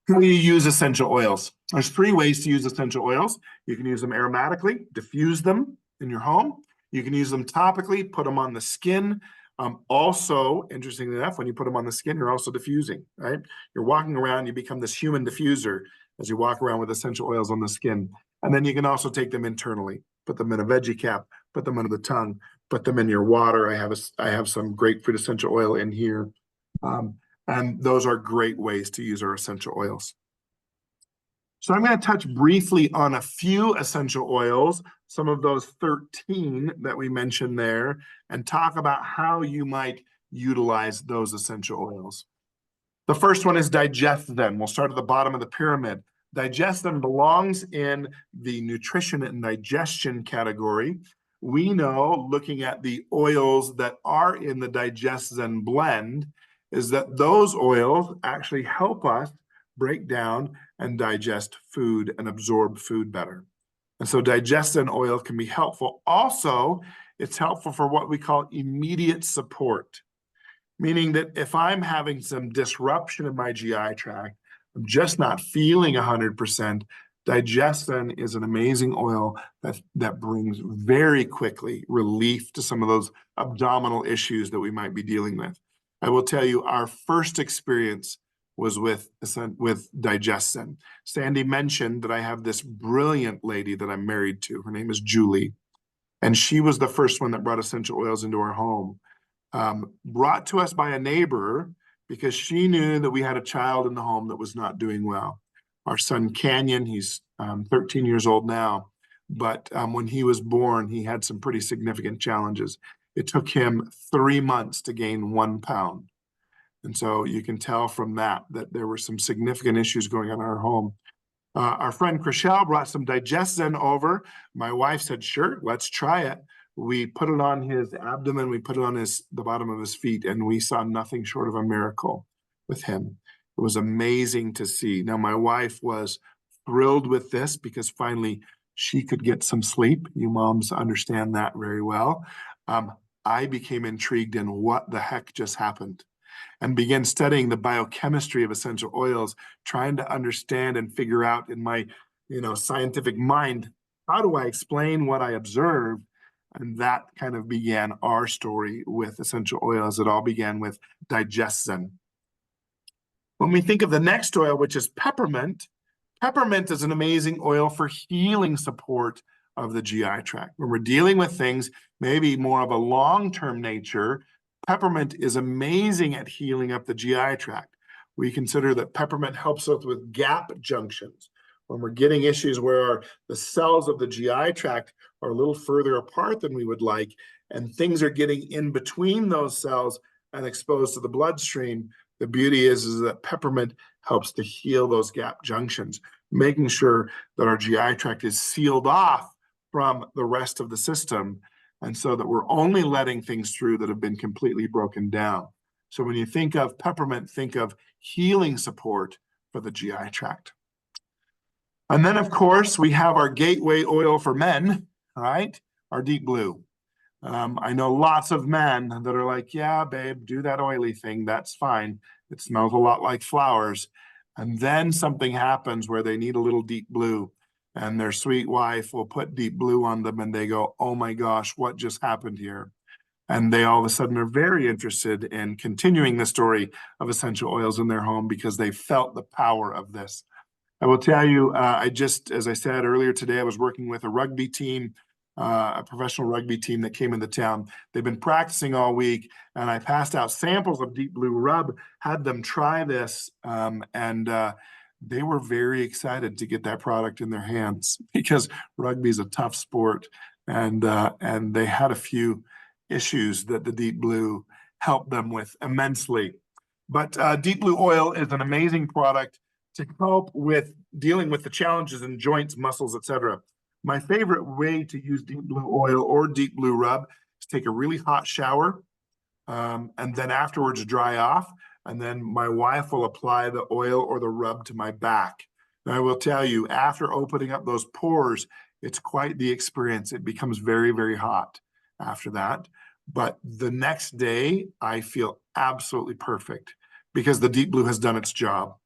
[SPEAKER 2] How do you use essential oils? There's 3 ways to use essential oils. You can use them aromatically, diffuse them in your home. You can use them topically, put them on the skin. Also, interestingly enough, when you put them on the skin, you're also diffusing, right? You're walking around, you become this human diffuser as you walk around with essential oils on the skin. And then you can also take them internally, put them in a veggie cap, put them under the tongue, put them in your water. I have some grapefruit essential oil in here. And those are great ways to use our essential oils. So I'm going to touch briefly on a few essential oils, some of those 13 that we mentioned there, and talk about how you might utilize those essential oils. The first one is digestion. We'll start at the bottom of the pyramid. Digestion belongs in the nutrition and digestion category. We know, looking at the oils that are in the digestion blend, is that those oils actually help us break down and digest food and absorb food better. And so digestion oil can be helpful. Also, it's helpful for what we call immediate support, meaning that if I'm having some disruption in my GI tract, I'm just not feeling 100%, digestion is an amazing oil that brings very quickly relief to some of those abdominal issues that we might be dealing with. I will tell you, our first experience was with digestion. Sandy mentioned that I have this brilliant lady that I'm married to. Her name is Julie. And she was the first one that brought essential oils into our home. Brought to us by a neighbor because she knew that we had a child in the home that was not doing well. Our son Canyon, he's 13 years old now, but when he was born, he had some pretty significant challenges. It took him 3 months to gain 1 pound. And so you can tell from that there were some significant issues going on in our home. Our friend Chriselle brought some digestion over. My wife said, sure, let's try it. We put it on his abdomen, we put it on the bottom of his feet, and we saw nothing short of a miracle with him. It was amazing to see. Now, my wife was thrilled with this because finally she could get some sleep. You moms understand that very well. I became intrigued in what the heck just happened and began studying the biochemistry of essential oils, trying to understand and figure out in my, scientific mind, how do I explain what I observed? And that kind of began our story with essential oils. It all began with digestion. When we think of the next oil, which is peppermint, peppermint is an amazing oil for healing support of the GI tract. When we're dealing with things, maybe more of a long-term nature, peppermint is amazing at healing up the GI tract. We consider that peppermint helps us with gap junctions. When we're getting issues where the cells of the GI tract are a little further apart than we would like, and things are getting in between those cells and exposed to the bloodstream, the beauty is that peppermint helps to heal those gap junctions, making sure that our GI tract is sealed off from the rest of the system, and so that we're only letting things through that have been completely broken down. So when you think of peppermint, think of healing support for the GI tract. And then, of course, we have our gateway oil for men, right? Our deep blue. I know lots of men that are like, yeah, babe, do that oily thing. That's fine. It smells a lot like flowers. And then something happens where they need a little deep blue, and their sweet wife will put deep blue on them, and they go, oh my gosh, what just happened here? And they all of a sudden are very interested in continuing the story of essential oils in their home because they felt the power of this. I will tell you, as I said earlier today, I was working with a rugby team, a professional rugby team that came into town. They've been practicing all week, and I passed out samples of Deep Blue Rub, had them try this, and they were very excited to get that product in their hands because rugby is a tough sport, and they had a few issues that the Deep Blue helped them with immensely. But Deep Blue Oil is an amazing product to help with dealing with the challenges in joints, muscles, etc. My favorite way to use Deep Blue Oil or Deep Blue Rub is take a really hot shower, and then afterwards dry off, and then my wife will apply the oil or the rub to my back. And I will tell you, after opening up those pores, it's quite the experience. It becomes very, very hot after that. But the next day, I feel absolutely perfect because the Deep Blue has done its job.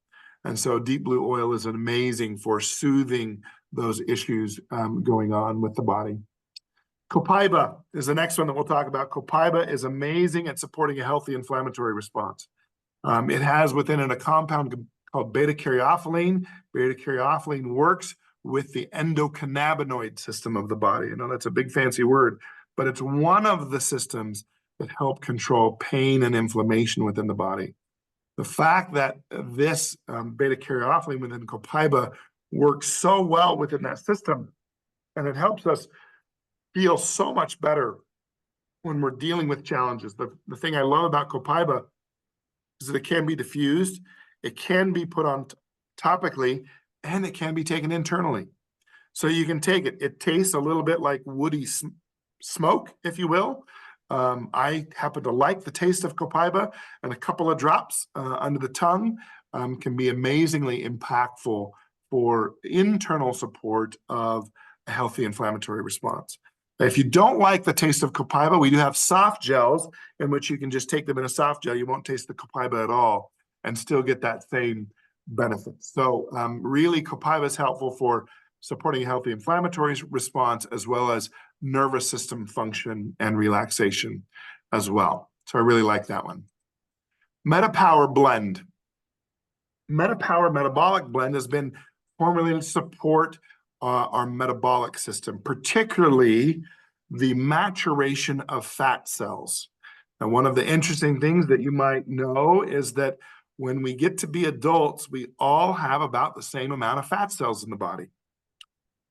[SPEAKER 2] And so Deep Blue Oil is amazing for soothing those issues going on with the body. Copaiba is the next one that we'll talk about. Copaiba is amazing at supporting a healthy inflammatory response. It has within it a compound called beta-caryophyllene. Beta-caryophyllene works with the endocannabinoid system of the body. I know that's a big fancy word, but it's one of the systems that help control pain and inflammation within the body. The fact that this beta-caryophyllene within Copaiba works so well within that system, and it helps us feel so much better when we're dealing with challenges. The thing I love about Copaiba is that it can be diffused, it can be put on topically, and it can be taken internally. So you can take it. It tastes a little bit like woody smoke, if you will. I happen to like the taste of Copaiba, and a couple of drops under the tongue can be amazingly impactful for internal support of a healthy inflammatory response. If you don't like the taste of Copaiba, we do have soft gels in which you can just take them in a soft gel. You won't taste the Copaiba at all and still get that same benefit. So really, Copaiba is helpful for supporting a healthy inflammatory response as well as nervous system function and relaxation as well. So I really like that one. MetaPower Blend. MetaPower Metabolic Blend has been formulated to support our metabolic system, particularly the maturation of fat cells. Now, one of the interesting things that you might know is that when we get to be adults, we all have about the same amount of fat cells in the body.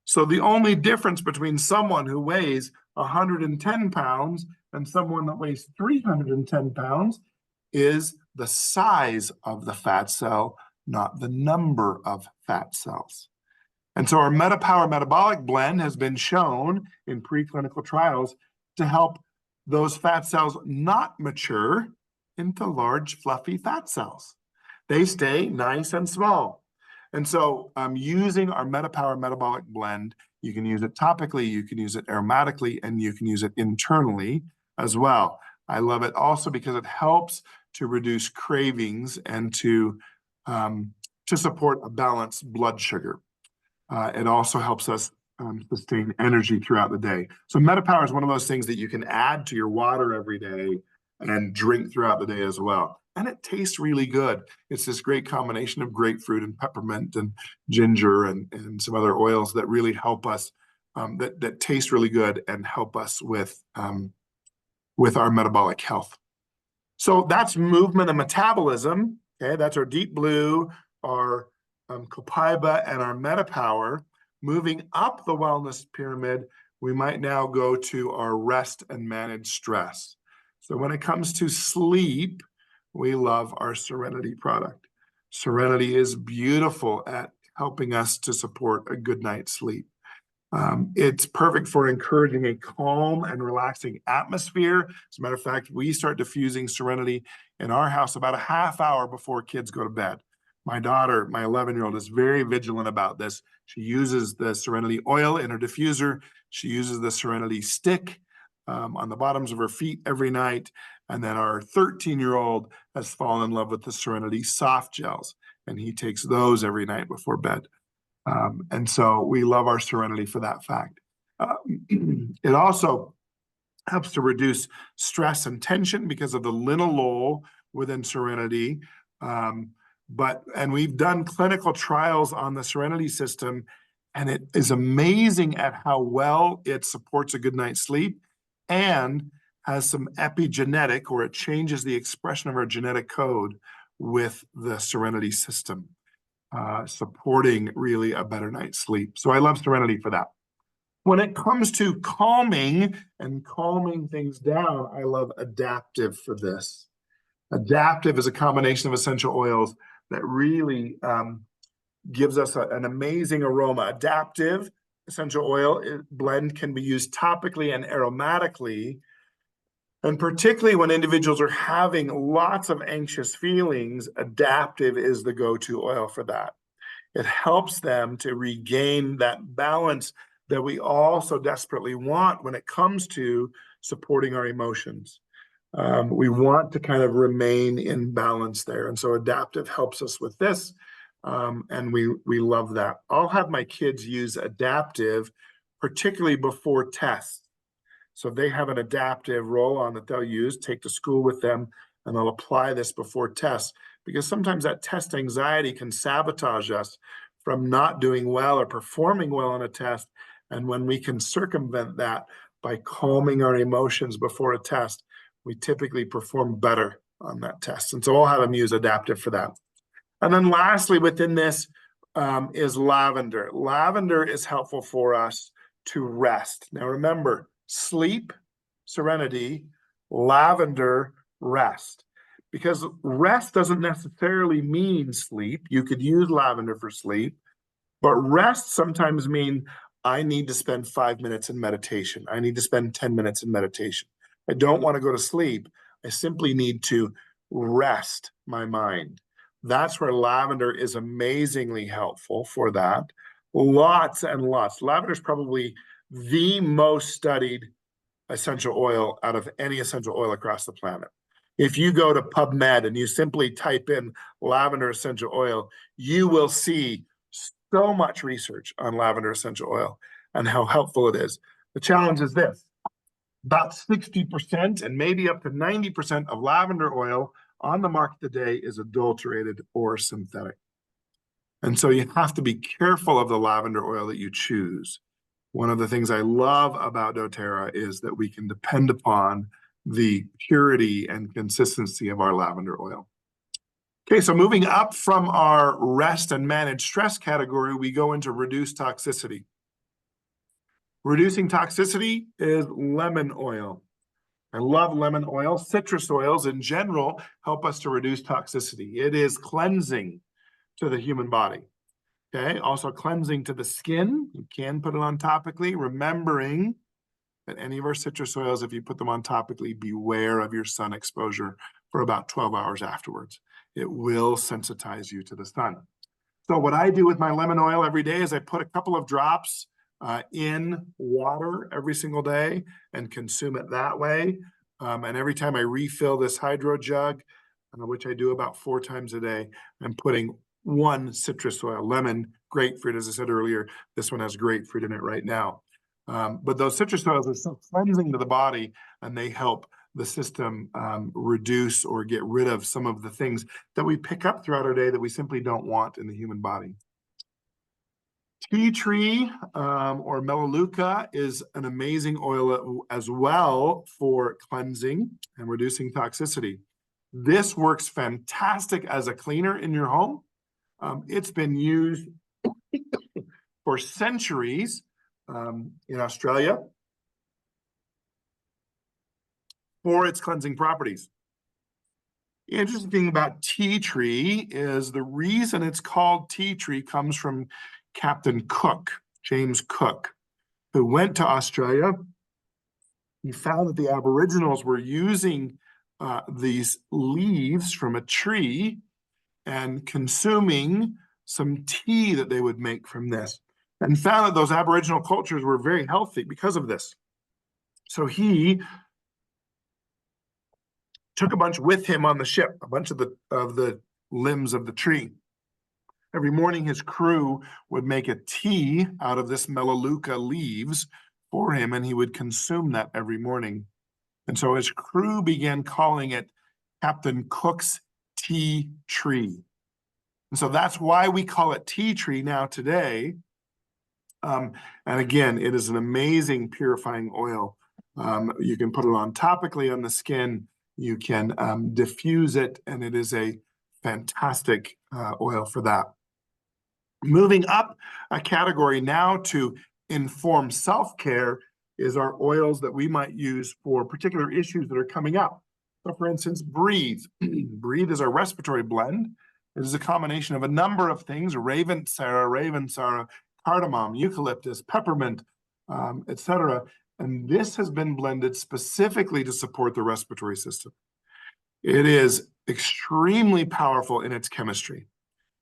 [SPEAKER 2] So the only difference between someone who weighs 110 pounds and someone that weighs 310 pounds is the size of the fat cell, not the number of fat cells. And so our MetaPower Metabolic Blend has been shown in preclinical trials to help those fat cells not mature into large, fluffy fat cells. They stay nice and small. And so using our MetaPower Metabolic Blend, you can use it topically, you can use it aromatically, and you can use it internally as well. I love it also because it helps to reduce cravings and to support a balanced blood sugar. It also helps us sustain energy throughout the day. So MetaPower is one of those things that you can add to your water every day and drink throughout the day as well. And it tastes really good. It's this great combination of grapefruit and peppermint and ginger and some other oils that really help us, that taste really good and help us with our metabolic health. So that's movement and metabolism. Okay, that's our Deep Blue, our Copaiba, and our MetaPower. Moving up the wellness pyramid, we might now go to our rest and manage stress. So when it comes to sleep, we love our Serenity product. Serenity is beautiful at helping us to support a good night's sleep. It's perfect for encouraging a calm and relaxing atmosphere. As a matter of fact, we start diffusing Serenity in our house about a half hour before kids go to bed. My daughter, my 11-year-old, is very vigilant about this. She uses the Serenity oil in her diffuser. She uses the Serenity stick on the bottoms of her feet every night. And then our 13-year-old has fallen in love with the Serenity soft gels, and he takes those every night before bed. And so we love our Serenity for that fact. It also helps to reduce stress and tension because of the linalool within Serenity. And we've done clinical trials on the Serenity system, and it is amazing at how well it supports a good night's sleep and has some epigenetic, or it changes the expression of our genetic code with the Serenity system, supporting really a better night's sleep. So I love Serenity for that. When it comes to calming and calming things down, I love Adaptive for this. Adaptive is a combination of essential oils that really gives us an amazing aroma. Adaptive essential oil blend can be used topically and aromatically. And particularly when individuals are having lots of anxious feelings, Adaptive is the go-to oil for that. It helps them to regain that balance that we all so desperately want when it comes to supporting our emotions. We want to kind of remain in balance there. And so Adaptive helps us with this. And we love that. I'll have my kids use Adaptive, particularly before tests. So they have an Adaptive roll-on that they'll use, take to school with them, and they'll apply this before tests, because sometimes that test anxiety can sabotage us from not doing well or performing well on a test. And when we can circumvent that by calming our emotions before a test, we typically perform better on that test. And so I'll have them use Adaptive for that. And then lastly, within this is lavender. Lavender is helpful for us to rest. Now remember, sleep, Serenity, lavender, rest. Because rest doesn't necessarily mean sleep. You could use lavender for sleep, but rest sometimes means I need to spend 5 minutes in meditation. I need to spend 10 minutes in meditation. I don't want to go to sleep. I simply need to rest my mind. That's where lavender is amazingly helpful for that. Lots and lots. Lavender is probably the most studied essential oil out of any essential oil across the planet. If you go to PubMed and you simply type in lavender essential oil, you will see so much research on lavender essential oil and how helpful it is. The challenge is this: about 60% and maybe up to 90% of lavender oil on the market today is adulterated or synthetic. And so you have to be careful of the lavender oil that you choose. One of the things I love about doTERRA is that we can depend upon the purity and consistency of our lavender oil. Okay, so moving up from our rest and manage stress category, we go into reduce toxicity. Reducing toxicity is lemon oil. I love lemon oil. Citrus oils in general help us to reduce toxicity. It is cleansing to the human body. Okay, also cleansing to the skin. You can put it on topically, remembering that any of our citrus oils, if you put them on topically, beware of your sun exposure for about 12 hours afterwards. It will sensitize you to the sun. So what I do with my lemon oil every day is I put a couple of drops in water every single day and consume it that way. And every time I refill this hydro jug, which I do about 4 times a day, I'm putting 1 citrus oil, lemon, grapefruit, as I said earlier. This one has grapefruit in it right now. But those citrus oils are so cleansing to the body, and they help the system reduce or get rid of some of the things that we pick up throughout our day that we simply don't want in the human body. Tea tree or melaleuca is an amazing oil as well for cleansing and reducing toxicity. This works fantastic as a cleaner in your home. It's been used for centuries in Australia for its cleansing properties. The interesting thing about tea tree is the reason it's called tea tree comes from Captain Cook, James Cook, who went to Australia. He found that the Aboriginals were using these leaves from a tree and consuming some tea that they would make from this, and found that those Aboriginal cultures were very healthy because of this. So he took a bunch with him on the ship, a bunch of the limbs of the tree. Every morning his crew would make a tea out of this melaleuca leaves for him, and he would consume that every morning. And so his crew began calling it Captain Cook's tea tree. And so that's why we call it tea tree now today. And again, it is an amazing purifying oil. You can put it on topically on the skin. You can diffuse it, and it is a fantastic oil for that. Moving up a category now to inform self-care is our oils that we might use for particular issues that are coming up. So for instance, Breathe. Breathe is our respiratory blend. It is a combination of a number of things: ravensara, cardamom, eucalyptus, peppermint, etc. And this has been blended specifically to support the respiratory system. It is extremely powerful in its chemistry.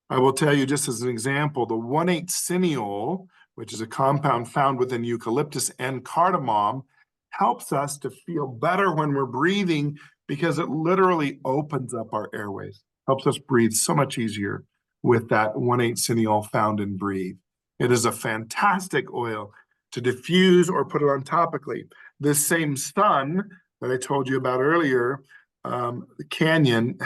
[SPEAKER 2] I will tell you, just as an example, the 1,8-cineol, which is a compound found within eucalyptus and cardamom, helps us to feel better when we're breathing because it literally opens up our airways, helps us breathe so much easier with that 1,8-cineol found in Breathe. It is a fantastic oil to diffuse or put it on topically. This same son that I told you about earlier, Canyon,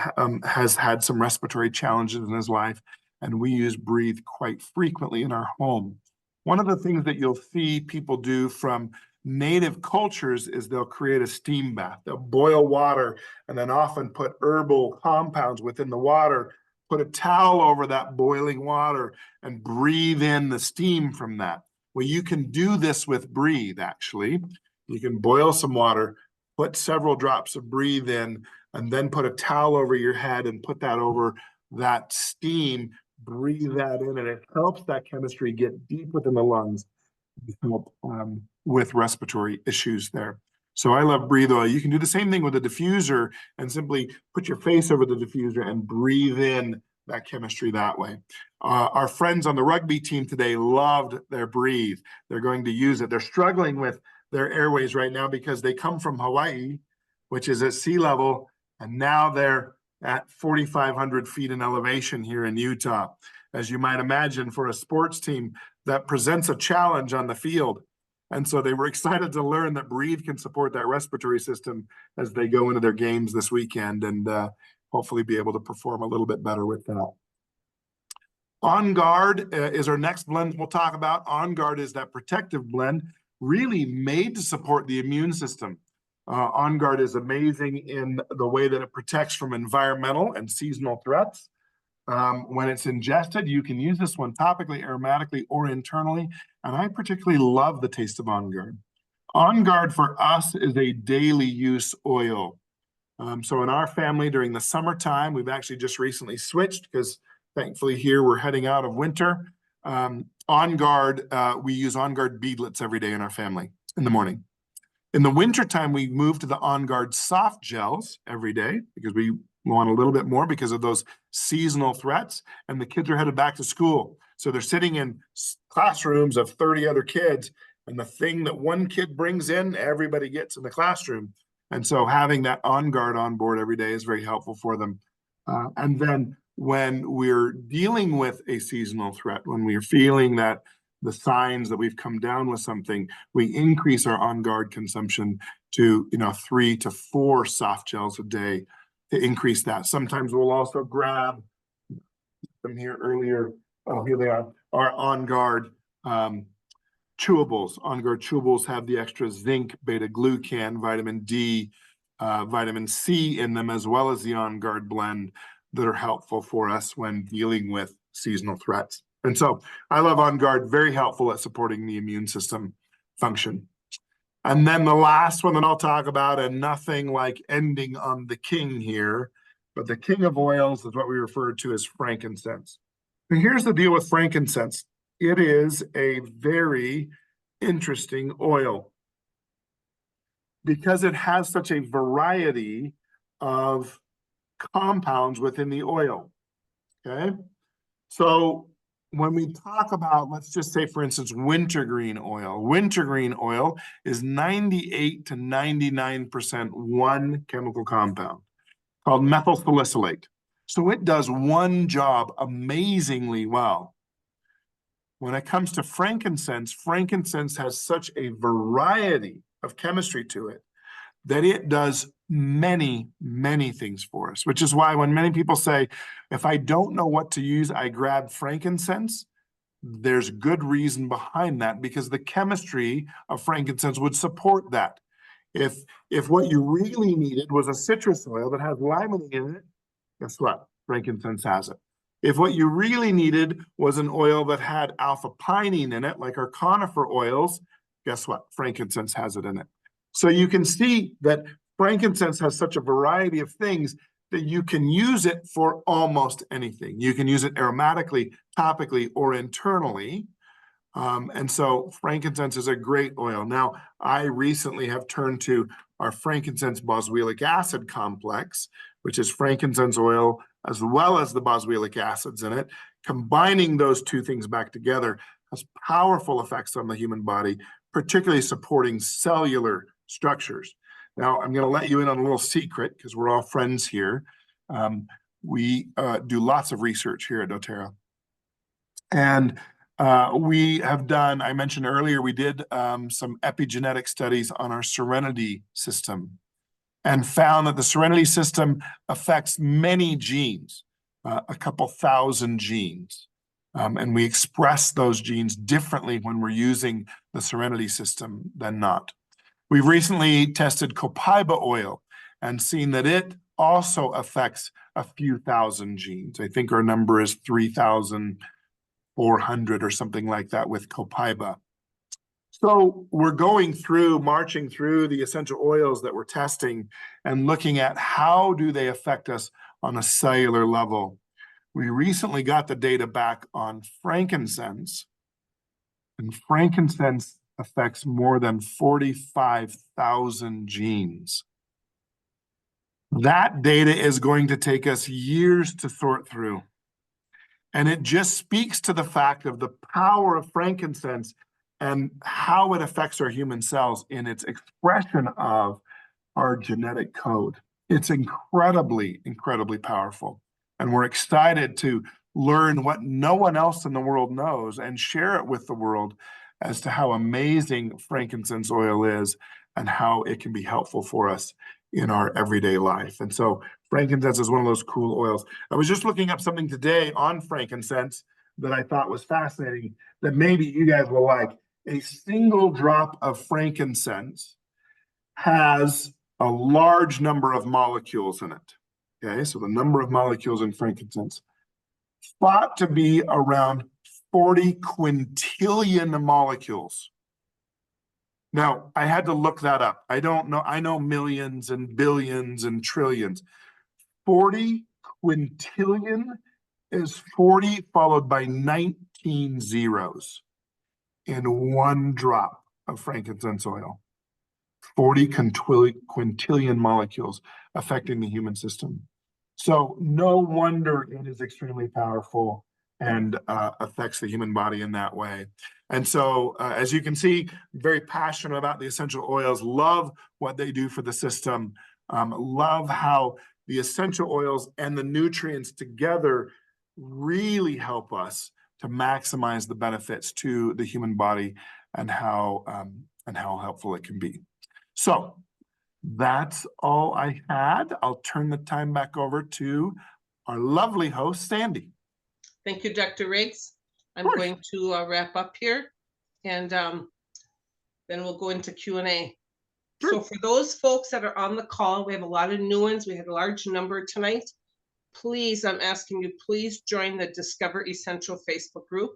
[SPEAKER 2] has had some respiratory challenges in his life, and we use Breathe quite frequently in our home. One of the things that you'll see people do from native cultures is they'll create a steam bath. They'll boil water and then often put herbal compounds within the water, put a towel over that boiling water, and breathe in the steam from that. Well, you can do this with Breathe, actually. You can boil some water, put several drops of Breathe in, and then put a towel over your head and put that over that steam, breathe that in, and it helps that chemistry get deep within the lungs, help with respiratory issues there. So I love Breathe oil. You can do the same thing with a diffuser and simply put your face over the diffuser and breathe in that chemistry that way. Our friends on the rugby team today loved their Breathe. They're going to use it. They're struggling with their airways right now because they come from Hawaii, which is at sea level, and now they're at 4,500 feet in elevation here in Utah. As you might imagine, for a sports team, that presents a challenge on the field. And so they were excited to learn that Breathe can support that respiratory system as they go into their games this weekend, and hopefully be able to perform a little bit better with that. On Guard is our next blend we'll talk about. On Guard is that protective blend, really made to support the immune system. On Guard is amazing in the way that it protects from environmental and seasonal threats. When it's ingested, you can use this one topically, aromatically, or internally. And I particularly love the taste of On Guard. On Guard for us is a daily use oil. So in our family during the summertime, we've actually just recently switched because thankfully here we're heading out of winter. On Guard, we use On Guard beadlets every day in our family in the morning. In the wintertime, we move to the On Guard soft gels every day because we want a little bit more because of those seasonal threats. And the kids are headed back to school. So they're sitting in classrooms of 30 other kids. And the thing that one kid brings in, everybody gets in the classroom. And so having that On Guard on board every day is very helpful for them. And then when we're dealing with a seasonal threat, when we're feeling that the signs that we've come down with something, we increase our On Guard consumption to 3 to 4 soft gels a day to increase that. Sometimes we'll also grab them here earlier. Oh, here they are. Our On Guard chewables. On Guard chewables have the extra zinc, beta glucan, vitamin D, vitamin C in them, as well as the On Guard blend that are helpful for us when dealing with seasonal threats. And so I love On Guard, very helpful at supporting the immune system function. And then the last one that I'll talk about, and nothing like ending on the king here, but the king of oils is what we refer to as frankincense. And here's the deal with frankincense. It is a very interesting oil because it has such a variety of compounds within the oil, okay? So when we talk about, let's just say, for instance, wintergreen oil is 98 to 99% one chemical compound called methyl salicylate. So it does one job amazingly well. When it comes to frankincense, frankincense has such a variety of chemistry to it that it does many, many things for us, which is why when many people say, if I don't know what to use, I grab frankincense, there's good reason behind that because the chemistry of frankincense would support that. If what you really needed was a citrus oil that has limonene in it, guess what? Frankincense has it. If what you really needed was an oil that had alpha-pinene in it, like our conifer oils, guess what? Frankincense has it in it. So you can see that frankincense has such a variety of things that you can use it for almost anything. You can use it aromatically, topically, or internally. And so frankincense is a great oil. Now, I recently have turned to our frankincense boswellic acid complex, which is frankincense oil as well as the boswellic acids in it. Combining those two things back together has powerful effects on the human body, particularly supporting cellular structures. Now, I'm going to let you in on a little secret because we're all friends here. We do lots of research here at doTERRA. And we have done, I mentioned earlier, we did some epigenetic studies on our Serenity system and found that the Serenity system affects many genes, a couple thousand genes. And we express those genes differently when we're using the Serenity system than not. We've recently tested copaiba oil and seen that it also affects a few thousand genes. I think our number is 3,400 or something like that with copaiba. So we're marching through the essential oils that we're testing and looking at how do they affect us on a cellular level. We recently got the data back on frankincense, and frankincense affects more than 45,000 genes. That data is going to take us years to sort through. And it just speaks to the fact of the power of frankincense and how it affects our human cells in its expression of our genetic code. It's incredibly, incredibly powerful. And we're excited to learn what no one else in the world knows and share it with the world as to how amazing frankincense oil is and how it can be helpful for us in our everyday life. And so frankincense is one of those cool oils. I was just looking up something today on frankincense that I thought was fascinating that maybe you guys will like. A single drop of frankincense has a large number of molecules in it. Okay, so the number of molecules in frankincense thought to be around 40 quintillion molecules. Now, I had to look that up. I don't know. I know millions and billions and trillions. 40 quintillion is 40 followed by 19 zeros in one drop of frankincense oil. 40 quintillion molecules affecting the human system. So no wonder it is extremely powerful and affects the human body in that way. And so, as you can see, I'm very passionate about the essential oils, love what they do for the system, love how the essential oils and the nutrients together really help us to maximize the benefits to the human body and how helpful it can be. So that's all I had. I'll turn the time back over to our lovely host, Sandy.
[SPEAKER 1] Thank you, Dr. Riggs. I'm going to wrap up here, and then we'll go into Q&A. Sure. So for those folks that are on the call, we have a lot of new ones. We had a large number tonight. Please, I'm asking you, please join the Discover Essential Facebook group.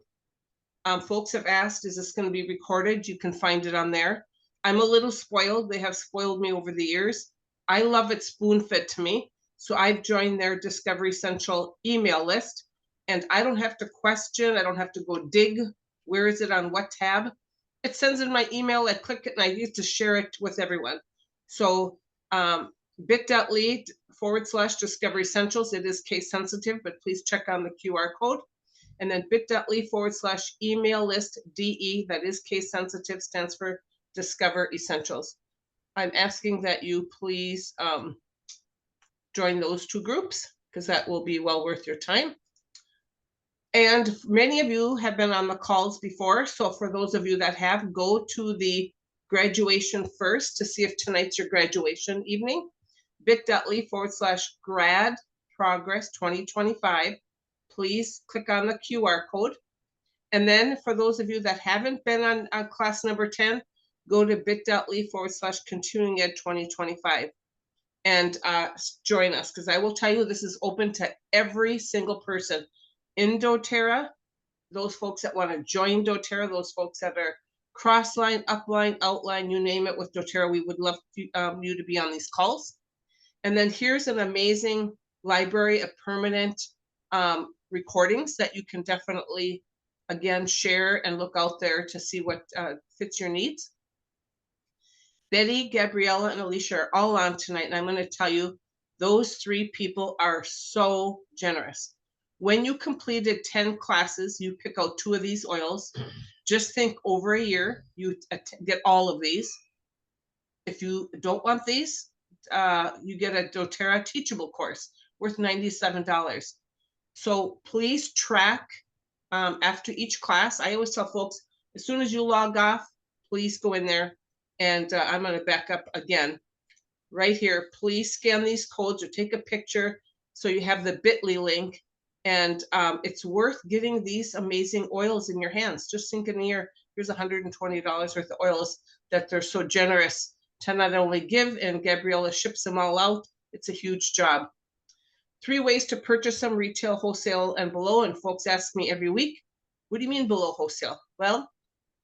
[SPEAKER 1] Folks have asked, is this going to be recorded? You can find it on there. I'm a little spoiled. They have spoiled me over the years. I love it spoon-fed to me. So I've joined their Discover Essential email list. And I don't have to question. I don't have to go dig. Where is it on what tab? It sends in my email. I click it and I get to share it with everyone. So bit.ly/Discover Essentials. It is case sensitive, but please check on the QR code. And then bit.ly/email list DE. That is case sensitive, stands for Discover Essentials. I'm asking that you please join those two groups because that will be well worth your time. And many of you have been on the calls before. So for those of you that have, go to the graduation first to see if tonight's your graduation evening. bit.ly/grad progress 2025. Please click on the QR code. And then for those of you that haven't been on class number 10, go to bit.ly/continuing ed 2025 and join us, because I will tell you this is open to every single person in doTERRA, those folks that want to join doTERRA, those folks that are cross-line, upline, outline, you name it with doTERRA. We would love you to be on these calls. And then here's an amazing library of permanent recordings that you can definitely, again, share and look out there to see what fits your needs. Betty, Gabriella, and Alicia are all on tonight, and I'm going to tell you, those three people are so generous. When you completed 10 classes, you pick out 2 of these oils. Just think over a year, you get all of these. If you don't want these, you get a doTERRA teachable course worth $97. So please track after each class. I always tell folks, as soon as you log off, please go in there. And I'm going to back up again right here. Please scan these codes or take a picture so you have the bit.ly link. And it's worth getting these amazing oils in your hands. Just think in here, here's $120 worth of oils that they're so generous to not only give, and Gabriella ships them all out. It's a huge job. 3 ways to purchase them: retail, wholesale, and below. And folks ask me every week, what do you mean below wholesale? Well,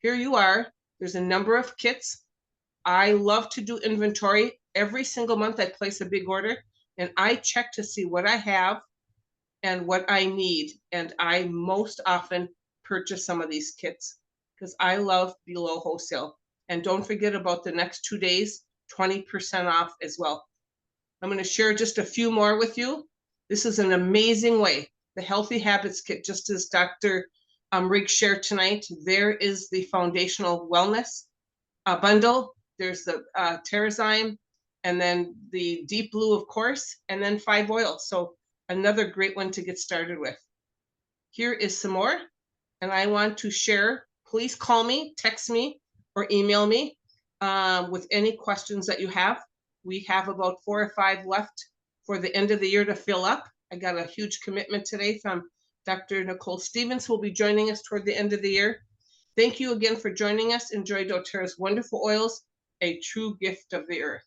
[SPEAKER 1] here you are. There's a number of kits. I love to do inventory. Every single month I place a big order and I check to see what I have and what I need. And I most often purchase some of these kits because I love below wholesale. And don't forget about the next 2 days, 20% off as well. I'm going to share just a few more with you. This is an amazing way. The Healthy Habits Kit, just as Dr. Riggs shared tonight, there is the foundational wellness bundle. There's the Terrazyme, and then the Deep Blue, of course, and then 5 oils. So another great one to get started with. Here is some more, and I want to share. Please call me, text me, or email me with any questions that you have. We have about 4 or 5 left for the end of the year to fill up. I got a huge commitment today from Dr. Nicole Stevens will be joining us toward the end of the year. Thank you again for joining us. Enjoy doTERRA's wonderful oils, a true gift of the earth.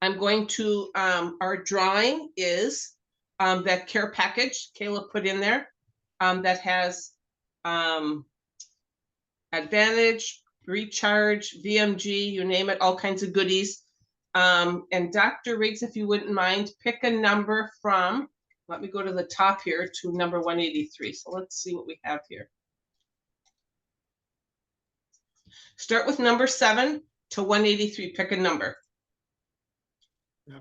[SPEAKER 1] I'm going to, our drawing is that care package Kayla put in there that has Advantage, Recharge, VMG, you name it, all kinds of goodies. And Dr. Riggs, if you wouldn't mind, pick a number from, let me go to the top here to number 183. So let's see what we have here. Start with number 7 to 183, pick a number.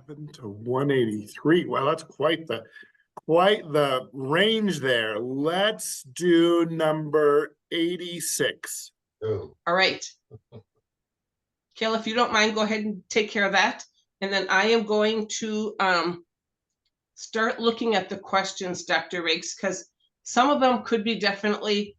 [SPEAKER 2] 7 to 183. Well, that's quite the range there. Let's do number 86.
[SPEAKER 3] Oh,
[SPEAKER 1] All right. Kayla, if you don't mind, go ahead and take care of that. And then I am going to start looking at the questions, Dr. Riggs, because some of them could be definitely